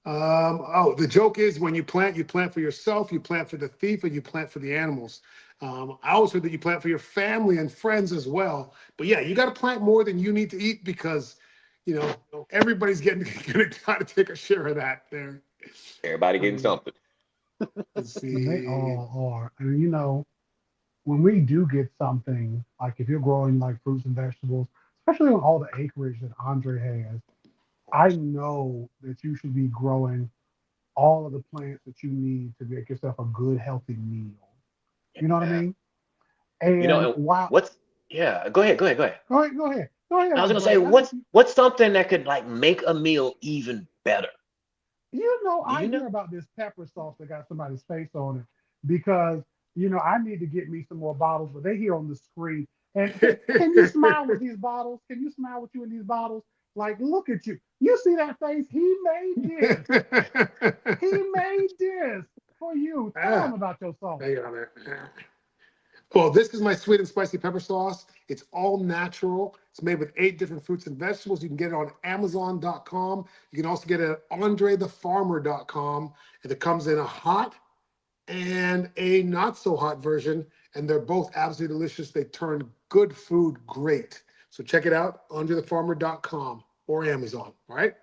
The joke is when you plant for yourself, you plant for the thief, and you plant for the animals. I always heard that you plant for your family and friends as well. But yeah, you got to plant more than you need to eat because, everybody's getting gonna try to take a share of that there. Everybody getting Um, something. let's They see. all are. And when we do get something, like if you're growing like fruits and vegetables, especially on all the acreage that Andre has, I know that you should be growing all of the plants that you need to make yourself a good, healthy meal. You know what I Yeah. mean? And And wow, what's yeah, go ahead, go ahead, go ahead. go ahead, I was gonna say, Andre. I think what's something that could like make a meal even better? Do I you hear know? about this pepper sauce that got somebody's face on it because I need to get me some more bottles, but they here on the screen. And can you smile with these bottles? Can you smile with you in these bottles? Like, look at you. You see that face? He made this. He made this for you. Tell Ah, him about your sauce. hang on there. Well, this is my sweet and spicy pepper sauce. It's all natural. It's made with 8 different fruits and vegetables. You can get it on Amazon.com. You can also get it at AndreTheFarmer.com. And it comes in a hot and a not so hot version. And they're both absolutely delicious. They turn good food great. So check it out, AndreTheFarmer.com or Amazon. All right.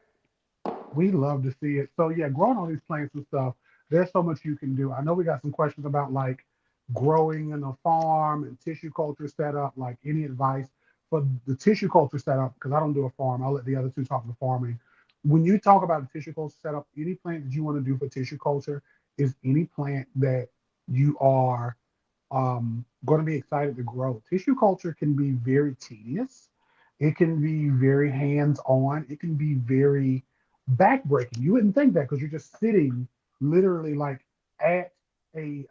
We love to see it. So yeah, growing all these plants and stuff, there's so much you can do. I know we got some questions about like growing in a farm and tissue culture setup, like any advice for the tissue culture setup, because I don't do a farm. I'll let the other two talk about farming. When you talk about the tissue culture setup, any plant that you want to do for tissue culture is any plant that you are going to be excited to grow. Tissue culture can be very tedious. It can be very hands-on. It can be very backbreaking. You wouldn't think that because you're just sitting literally like at a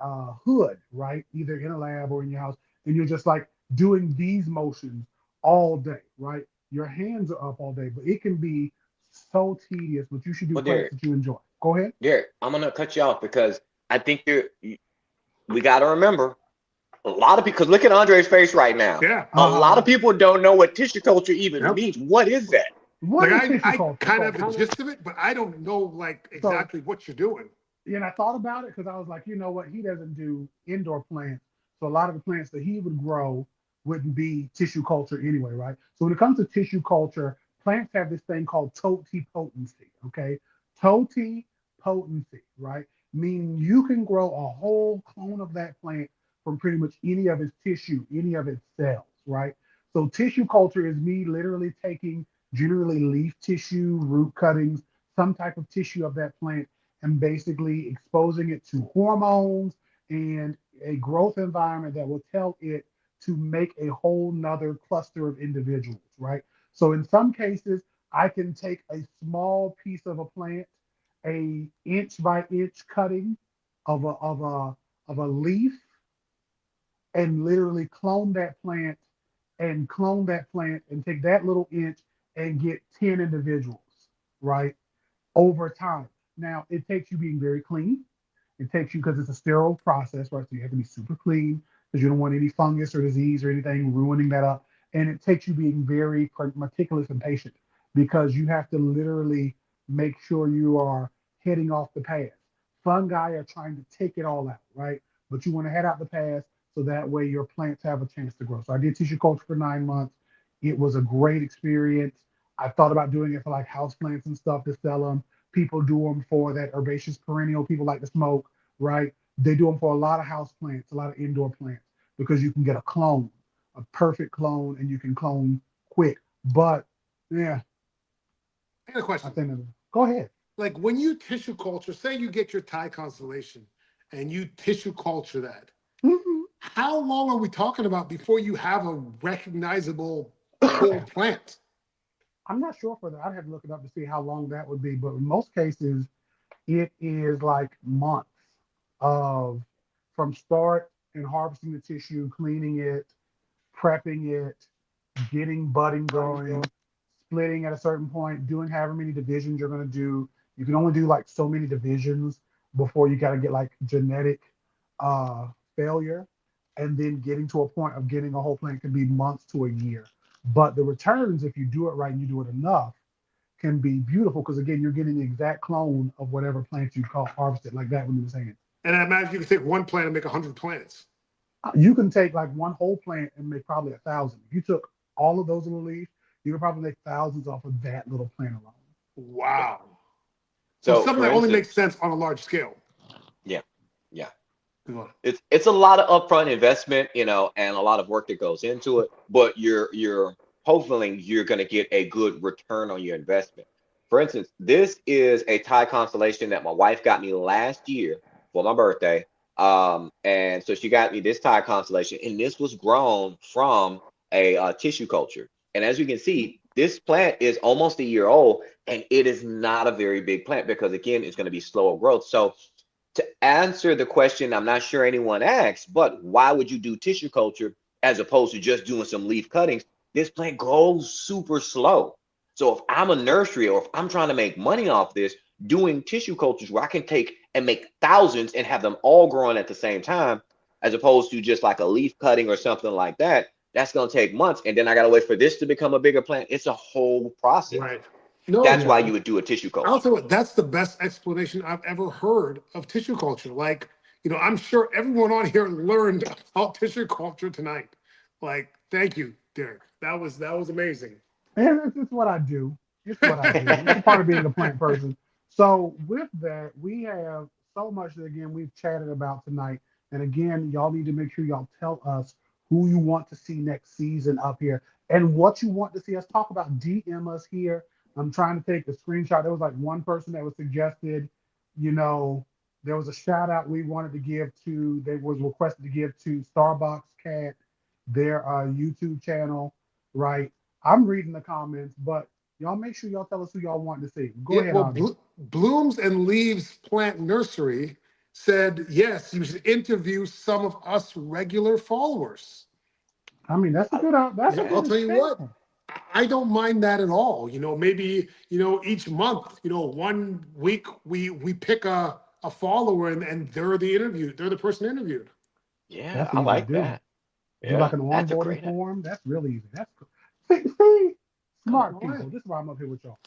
hood, right? Either in a lab or in your house, and you're just like doing these motions all day, right? Your hands are up all day, but it can be so tedious. But you should do Well, plants Derek, that you enjoy. Go ahead. Derek, I'm gonna cut you off because I think we gotta remember a lot of people, look at Andre's face right now. Yeah. A lot Uh of people don't know what tissue culture even Yep. means. What is that? what Like is I, tissue I culture? kind of have the gist of it, but I don't know like So exactly what you're doing. and I thought about it because I was like, you know what? He doesn't do indoor plants. So a lot of the plants that he would grow wouldn't be tissue culture anyway, right? So when it comes to tissue culture, plants have this thing called totipotency, okay? Totipotency, right? Meaning you can grow a whole clone of that plant from pretty much any of its tissue, any of its cells, right? So tissue culture is me literally taking generally leaf tissue, root cuttings, some type of tissue of that plant and basically exposing it to hormones and a growth environment that will tell it to make a whole nother cluster of individuals, right? So in some cases, I can take a small piece of a plant, a inch by inch cutting of a leaf, and literally clone that plant and take that little inch and get 10 individuals, right? Over time. Now, it takes you being very clean. It takes you because it's a sterile process, right? So you have to be super clean because you don't want any fungus or disease or anything ruining that up. And it takes you being very meticulous and patient because you have to literally make sure you are heading off the path. Fungi are trying to take it all out, right? But you want to head out the path so that way your plants have a chance to grow. So I did tissue culture for 9 months. It was a great experience. I thought about doing it for like house plants and stuff to sell them. People do them for that herbaceous perennial. People like to smoke, right? They do them for a lot of house plants, a lot of indoor plants, because you can get a clone, a perfect clone, and you can clone quick. But yeah, I got a I question. think go ahead. Like when you tissue culture, say you get your Thai constellation and you tissue culture that, Mhm. how long are we talking about before you have a recognizable whole plant? I'm not sure for that. I'd have to look it up to see how long that would be. But in most cases, it is like months of from start and harvesting the tissue, cleaning it, prepping it, getting budding going, splitting at a certain point, doing however many divisions you're going to do. You can only do like so many divisions before you got to get like genetic uh, failure. And then getting to a point of getting a whole plant can be months to a year. But the returns, if you do it right and you do it enough, can be beautiful because again, you're getting the exact clone of whatever plant you call harvested, like that when you were saying. And I imagine you can take one plant and make 100 plants. You can take like one whole plant and make probably 1,000. If you took all of those little leaves, you could probably make thousands off of that little plant alone. Wow. So So something for that only instance, makes sense on a large scale. yeah, yeah. Go on. It's a lot of upfront investment, you know, and a lot of work that goes into it, but you're hopefully you're going to get a good return on your investment. For instance, this is a Thai constellation that my wife got me last year for my birthday. And so she got me this Thai constellation, and this was grown from a tissue culture. And as you can see, this plant is almost a year old, and it is not a very big plant because again, it's going to be slower growth. So to answer the question, I'm not sure anyone asked, but why would you do tissue culture as opposed to just doing some leaf cuttings? This plant grows super slow. So if I'm a nursery or if I'm trying to make money off this, doing tissue cultures where I can take and make thousands and have them all growing at the same time, as opposed to just like a leaf cutting or something like that, that's going to take months. And then I got to wait for this to become a bigger plant. It's a whole process. Right. No, That's why Yeah. you would do a tissue culture. I'll tell you what, that's the best explanation I've ever heard of tissue culture. Like, I'm sure everyone on here learned about tissue culture tonight. Like, thank you, Derek. That was amazing. And it's what I do. It's what I do. It's a part of being a plant person. So with that, we have so much that again we've chatted about tonight. And again, y'all need to make sure y'all tell us who you want to see next season up here and what you want to see us talk about. DM us here. I'm trying to take a screenshot. There was like one person that was suggested, you know, there was a shout out we wanted to give to, that was requested to give to Starbucks Cat, their YouTube channel, right? I'm reading the comments, but y'all make sure y'all tell us who y'all want to see. Go Yeah, ahead, well, Audrey. Blooms and Leaves Plant Nursery said, yes, you should interview some of us regular followers. I mean, that's a good. That's a I'll good tell you what, example. I don't mind that at all. Maybe, each month, 1 week we pick a follower and they're the person interviewed. Yeah, That's I easy to like do. that. Do like Yeah, an that's a onboarding great idea. form. That's really easy. That's cool. See, smart All people. right. This is why I'm up here with y'all.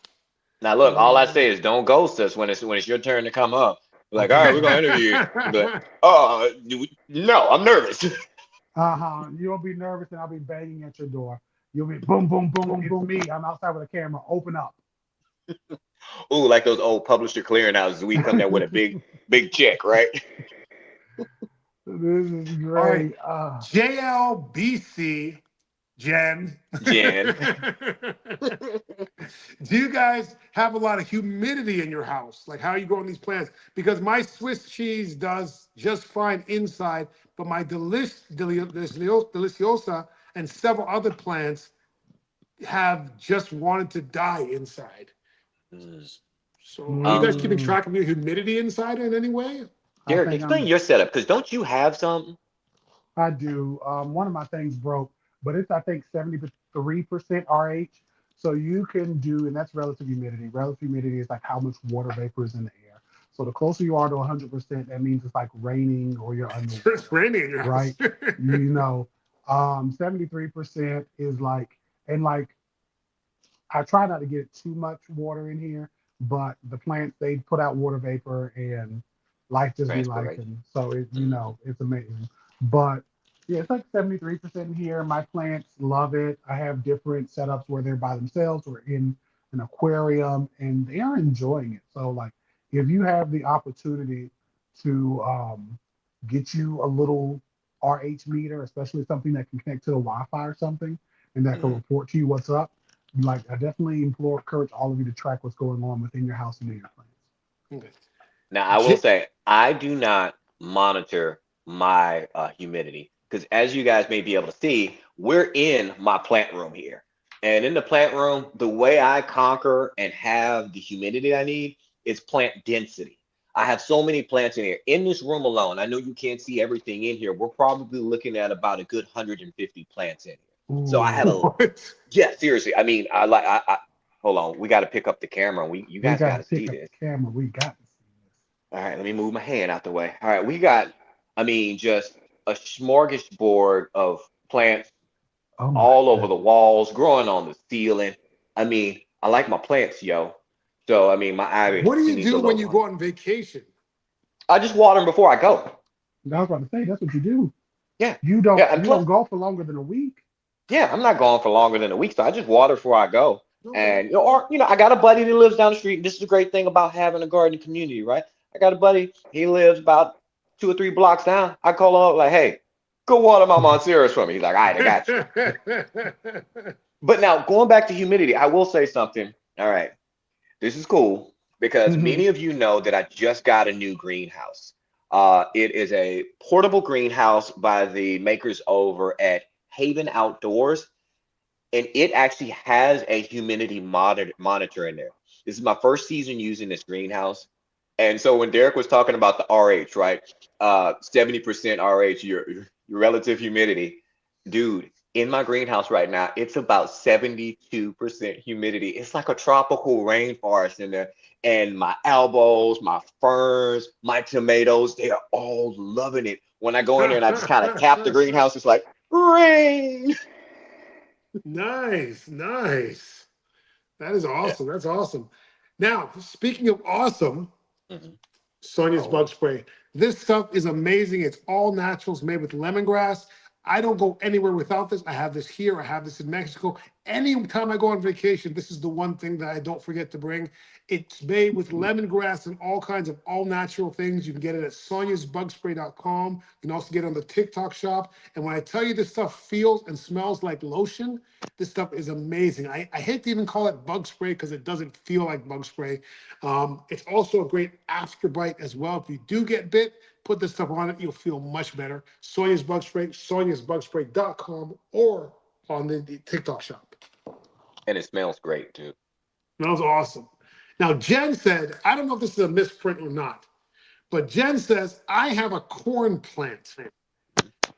Now look, all I say is don't ghost us when it's your turn to come up. Like, all right, we're gonna interview you. You'll be like, oh no, I'm nervous. You'll be nervous and I'll be banging at your door. You'll be boom, boom, boom. It's me. I'm outside with a camera. Open up. Ooh, like those old publisher clearinghouses. We come there with a big check, right? This is All right. great. JLBC, Jen. Jen. Do you guys have a lot of humidity in your house? Like, how are you growing these plants? Because my Swiss cheese does just fine inside, but my Deliciosa and several other plants have just wanted to die inside. Mm. So, are you guys keeping Mm, track of your humidity inside in any way? I Derek, think explain I'm. your setup, because don't you have something? I do. One of my things broke, but it's I think 73% RH. So you can do, and that's relative humidity. Relative humidity is like how much water vapor is in the air. So the closer you are to 100%, that means it's like raining or you're It's underwater, raining in your house. right? You know, 73% is like, and like I try not to get too much water in here, but the plants they put out water vapor and life just be life, Transpiration. and so Mhm. it's amazing. But yeah, it's like 73% in here. My plants love it. I have different setups where they're by themselves or in an aquarium, and they are enjoying it. So like, if you have the opportunity to get you a little RH meter, especially something that can connect to the Wi-Fi or something, and that can Mhm. report to you what's up, like I definitely encourage all of you to track what's going on within your house and in your plants. Okay. Now, I will J- say, I do not monitor my humidity because, as you guys may be able to see, we're in my plant room here. And in the plant room, the way I conquer and have the humidity I need is plant density. I have so many plants in here. In this room alone, I know you can't see everything in here. We're probably looking at about a good 150 plants in here. So I have Ooh, a What? yeah, seriously. I mean, I hold on. We got to pick up the camera. You we guys got got to to see pick up this. the camera. We got to see All right, let me move my hand out the way. All right, we got, I mean, just a smorgasbord of plants this. Oh my all over the goodness. walls, growing on the ceiling. I mean, I like my plants, yo. So, I mean, my ivy, What do she you needs a do when little you honey. go on vacation? I just water them before I go. I was about to say that's what you do. Yeah. You Yeah. don't And you plus, don't go for longer than a week. yeah, I'm not gone for longer than a week. So I just water before I go. Okay. And, or, I got a buddy that lives down the street. This is the great thing about having a garden community, right? I got a buddy, he lives about 2 or 3 blocks down. I call him up, like, hey, go water my Monsteras for me. He's like, all right, I got you. But now going back to humidity, I will say something. All right. This is cool because Hmm. many of you know that I just got a new greenhouse. It is a portable greenhouse by the makers over at Haven Outdoors, and it actually has a humidity monitor in there. This is my first season using this greenhouse. And so when Derek was talking about the RH, right? 70% RH, your relative humidity, dude, in my greenhouse right now, it's about 72% humidity. It's like a tropical rainforest in there. And my elbows, my ferns, my tomatoes, they are all loving it. When I go in there and I just kind of tap the greenhouse, it's like rain. Nice, nice. That is awesome. That's awesome. Now, speaking of awesome, Mhm. Sonia's Oh, bug spray. This stuff is amazing. It's all naturals made with lemongrass. I don't go anywhere without this. I have this here. I have this in Mexico. Anytime I go on vacation, this is the one thing that I don't forget to bring. It's made with lemongrass and all kinds of all natural things. You can get it at soniasbugspray.com. You can also get it on the TikTok shop. And when I tell you this stuff feels and smells like lotion, this stuff is amazing. I hate to even call it bug spray because it doesn't feel like bug spray. It's also a great after bite as well. If you do get bit, put this stuff on it. You'll feel much better. Sonia's Bug Spray, soniasbugspray.com, or on the TikTok shop. and it smells great too. Smells awesome. Now, Jen said, I don't know if this is a misprint or not, but Jen says, I have a corn plant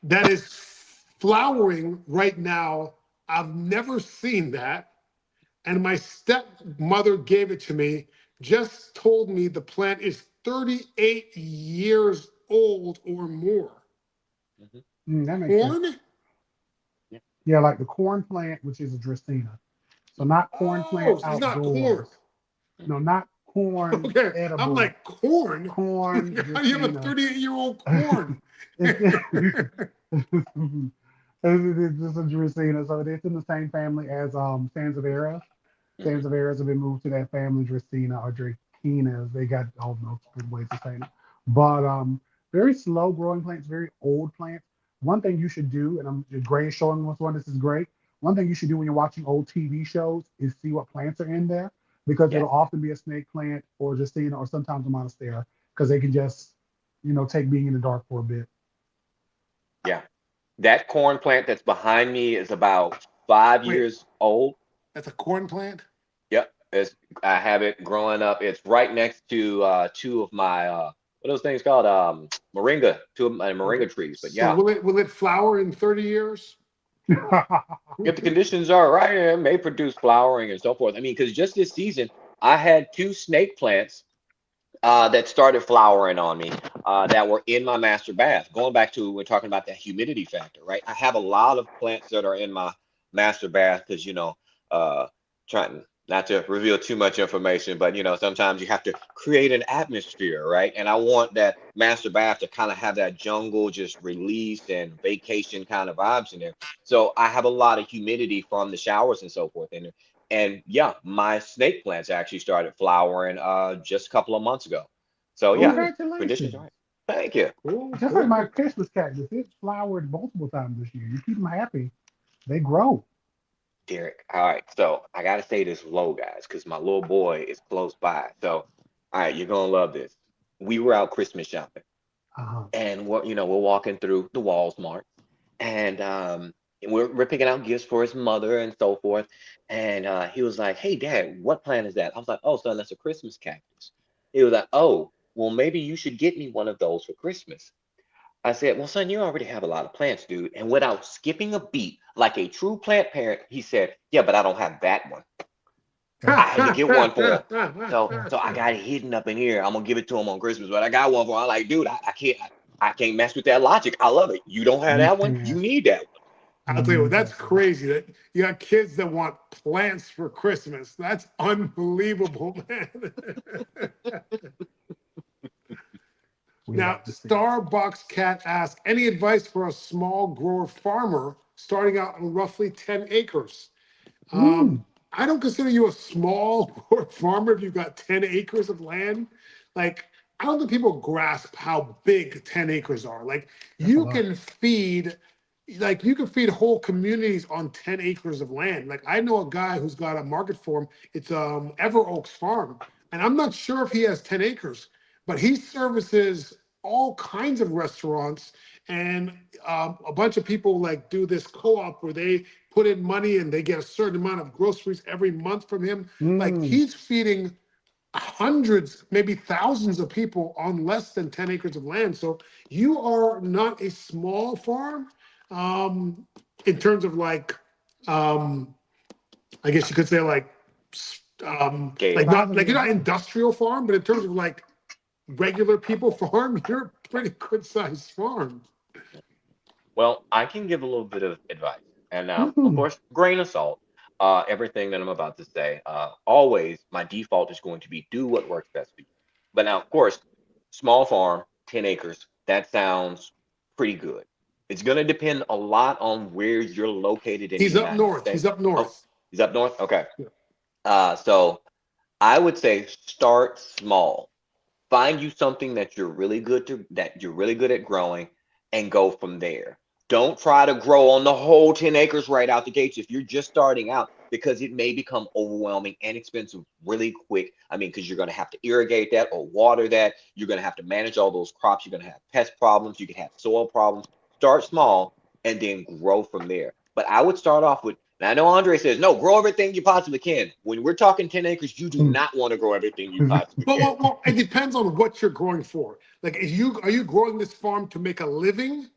that is flowering right now. I've never seen that. And my stepmother gave it to me, just told me the plant is 38 years old or more. Mhm. That makes sense. Corn? Yeah. Yeah, like the corn plant, which is a Dracaena. So not corn plant Oh, so it's not corn. outdoors. No, not corn Okay, I'm edible. like, corn? Corn How do you have a Dracaena. 38-year-old corn? it's, it's just a Dracaena. So it's in the same family as Sansevieria. Mhm. Sansevieras have been moved to that family, Dracaena or Dracaenas. They got all multiple ways to say it. But very slow growing plants, very old plants. One thing you should do, and Gray is showing us one, this is great. One thing you should do when you're watching old TV shows is see what plants are in there because Yeah. it'll often be a snake plant or Dracaena or sometimes a monstera because they can just, take being in the dark for a bit. Yeah. That corn plant that's behind me is about 5 Wait, years old. that's a corn plant? Yep. I have it growing up. It's right next to two of my what are those things called? Moringa, two of my Okay. moringa trees. But So yeah, will it flower in 30 years? if the conditions are right, it may produce flowering and so forth. I mean, because just this season, I had two snake plants that started flowering on me that were in my master bath. Going back to we're talking about that humidity factor, right? I have a lot of plants that are in my master bath because trying not to reveal too much information, but sometimes you have to create an atmosphere, right? And I want that master bath to kind of have that jungle just release and vacation kind of vibes in there. So I have a lot of humidity from the showers and so forth in there. And yeah, my snake plants actually started flowering just a couple of months ago. So yeah, Cool, conditions Congratulations. are right. Thank you. cool, Just like cool, my cool. Christmas cactus, it flowered multiple times this year. You keep them happy, they grow. Derek. All right. So I gotta say this low, guys, because my little boy is close by. So all right, you're gonna love this. We were out Christmas shopping Uh-huh. and we're walking through the Walmart and we're picking out gifts for his mother and so forth. And he was like, "Hey, Dad, what plant is that?" I was like, "Oh, son, that's a Christmas cactus." He was like, "Oh, well, maybe you should get me one of those for Christmas." I said, well, son, you already have a lot of plants, dude. And without skipping a beat, like a true plant parent, he said, yeah, but I don't have that one. I had to get one for him. So I got it hidden up in here. I'm gonna give it to him on Christmas, but I got one for him. I'm like, dude, I can't mess with that logic. I love it. You don't have You that one, you can't. need that I'll tell you what, that's crazy that you got kids that want plants for Christmas. That's unbelievable, man. We Now, love to see it. Starbucks Cat asks, any advice for a small grower farmer starting out on roughly 10 acres? Mm, I don't consider you a small grower farmer if you've got 10 acres of land. Like, I don't think people grasp how big 10 acres are. Like, that's a you lot. can feed, like, you can feed whole communities on 10 acres of land. Like, I know a guy who's got a market for him. It's Ever Oaks Farm. And I'm not sure if he has 10 acres, but he services all kinds of restaurants, and a bunch of people like do this co-op where they put in money and they get a certain amount of groceries every month from him. Like, Mm, he's feeding hundreds, maybe thousands of people on less than 10 acres of land. So you are not a small farm, um, in terms of like, um, I guess you could say like one. not size of like your you're not house. industrial farm, but in terms of like regular people farm, you're a pretty good sized farm. Well, I can give a little bit of advice. And now, of Mm, course, grain of salt, everything that I'm about to say, always my default is going to be do what works best for you. But now, of course, small farm, 10 acres, that sounds pretty good. It's going to depend a lot on where you're located in the He's up United north. He's States. up Oh, north. he's up north? Okay. Yeah. So I would say start small. Find you something that you're really good at growing and go from there. Don't try to grow on the whole 10 acres right out the gates if you're just starting out, because it may become overwhelming and expensive really quick. I mean, because you're going to have to irrigate that or water that. You're going to have to manage all those crops. You're going to have pest problems. You can have soil problems. Start small and then grow from there. But I would start off with, and I know Andre says, no, grow everything you possibly can. When we're talking 10 acres, you do mm. not want to grow everything you possibly But can. well, it depends on what you're growing for. Like, are you growing this farm to make a living?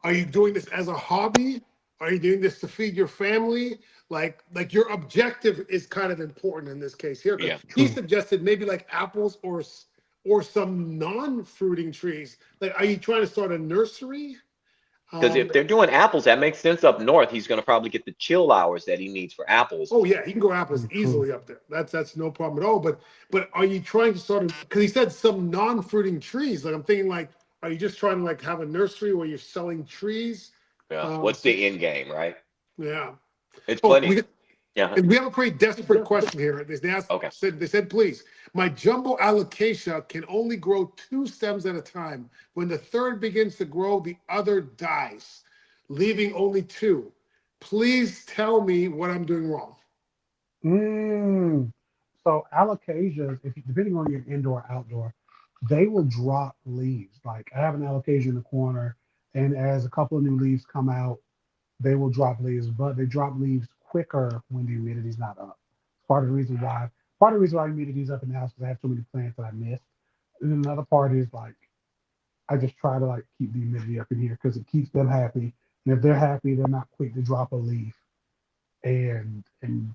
Are you doing this as a hobby? Are you doing this to feed your family? Like your objective is kind of important in this case here, because Yeah. he True. suggested maybe like apples or some non-fruiting trees. Like, are you trying to start a nursery? Because Um, if they're doing apples, that makes sense up north. He's going to probably get the chill hours that he needs for apples. Oh yeah, he can grow apples True. easily up there. That's no problem at all. But are you trying to sort of, because he said some non-fruiting trees? Like, I'm thinking, like, are you just trying to like have a nursery where you're selling trees? Yeah. What's So the end game, right? yeah. It's Oh, plenty. Yeah. and we have a pretty desperate question here. Okay. They said, please, my jumbo alocasia can only grow two stems at a time. When the third begins to grow, the other dies, leaving only two. Please tell me what I'm doing wrong. Mm. So alocasias, if you, depending on your indoor or outdoor, they will drop leaves. Like I have an alocasia in the corner, and as a couple of new leaves come out, they will drop leaves, but they drop leaves quicker when the humidity's not up. Part of the reason why, part of the reason why humidity's up in the house is because I have so many plants that I missed. And then another part is like I just try to like keep the humidity up in here because it keeps them happy. And if they're happy, they're not quick to drop a leaf and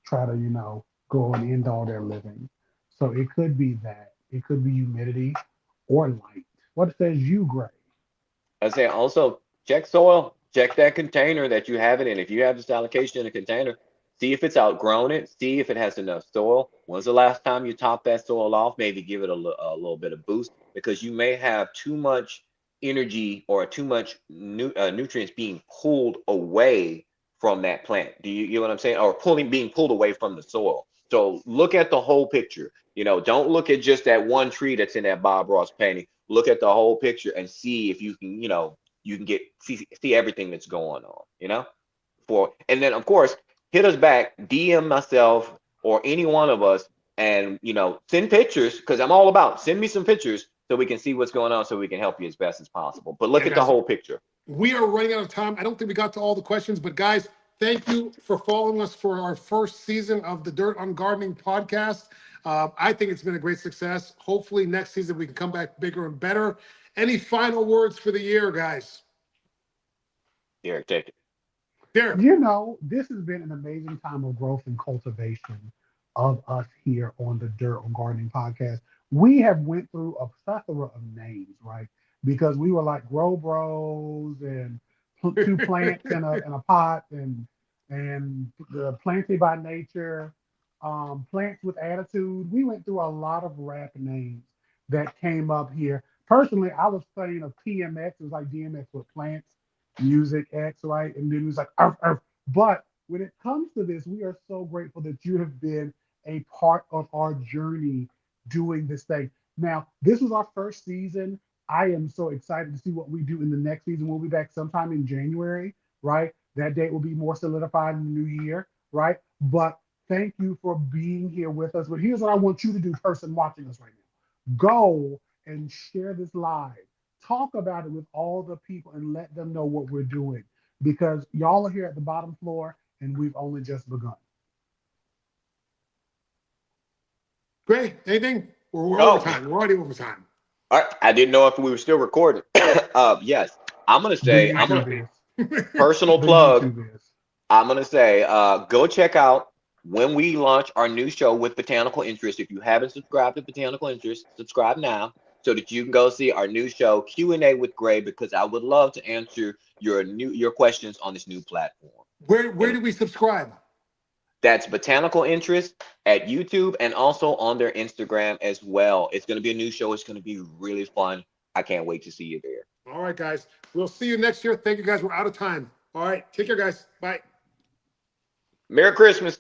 try to, go and end all their living. So it could be that. It could be humidity or light. What says you, Gray? I say also check soil, check that container that you have it in. If you have this allocation in a container, see if it's outgrown it, see if it has enough soil. When's the last time you topped that soil off? Maybe give it a little bit of boost, because you may have too much energy or too much nutrients being pulled away from that plant. Do you get what I'm saying? Or being pulled away from the soil. So look at the whole picture. Don't look at just that one tree that's in that Bob Ross painting. Look at the whole picture and see if you can, you can see everything that's going on, and then of course hit us back, DM myself or any one of us, and send pictures, because I'm all about send me some pictures so we can see what's going on so we can help you as best as possible. But look Yeah, at the guys, whole picture. we are running out of time. I don't think we got to all the questions, but guys, thank you for following us for our first season of the Dirt on Gardening podcast. I think it's been a great success. Hopefully next season we can come back bigger and better. Any final words for the year, guys? Derek, take it. Derek. You know, this has been an amazing time of growth and cultivation of us here on the Dirt on Gardening podcast. We have went through a plethora of names, right? Because we were like Grow Bros and two plants in a pot and the Planty by Nature, Plants with Attitude. We went through a lot of rap names that came up here. Personally, I was playing a PMX. It was like DMX with plants Music X, right? And then it was like, arf, arf. But when it comes to this, we are so grateful that you have been a part of our journey doing this thing. Now, this was our first season. I am so excited to see what we do in the next season. We'll be back sometime in January, right? That date will be more solidified in the new year, right? But thank you for being here with us. But here's what I want you to do, person watching us right now. Go and share this live. Talk about it with all the people and let them know what we're doing because y'all are here at the bottom floor and we've only just begun. Great. Anything? We're Oh. over time. We're already over time. All right. I didn't know if we were still recording. Yes, I'm gonna say The I'm gonna YouTube personal The plug. YouTube is. I'm gonna say go check out when we launch our new show with Botanical Interest. If you haven't subscribed to Botanical Interest, subscribe now so that you can go see our new show Q&A with Gray because I would love to answer your questions on this new platform. Where do we subscribe? That's Botanical Interest at YouTube and also on their Instagram as well. It's going to be a new show. It's going to be really fun. I can't wait to see you there. All right, guys. We'll see you next year. Thank you, guys. We're out of time. All right. Take care, guys. Bye. Merry Christmas.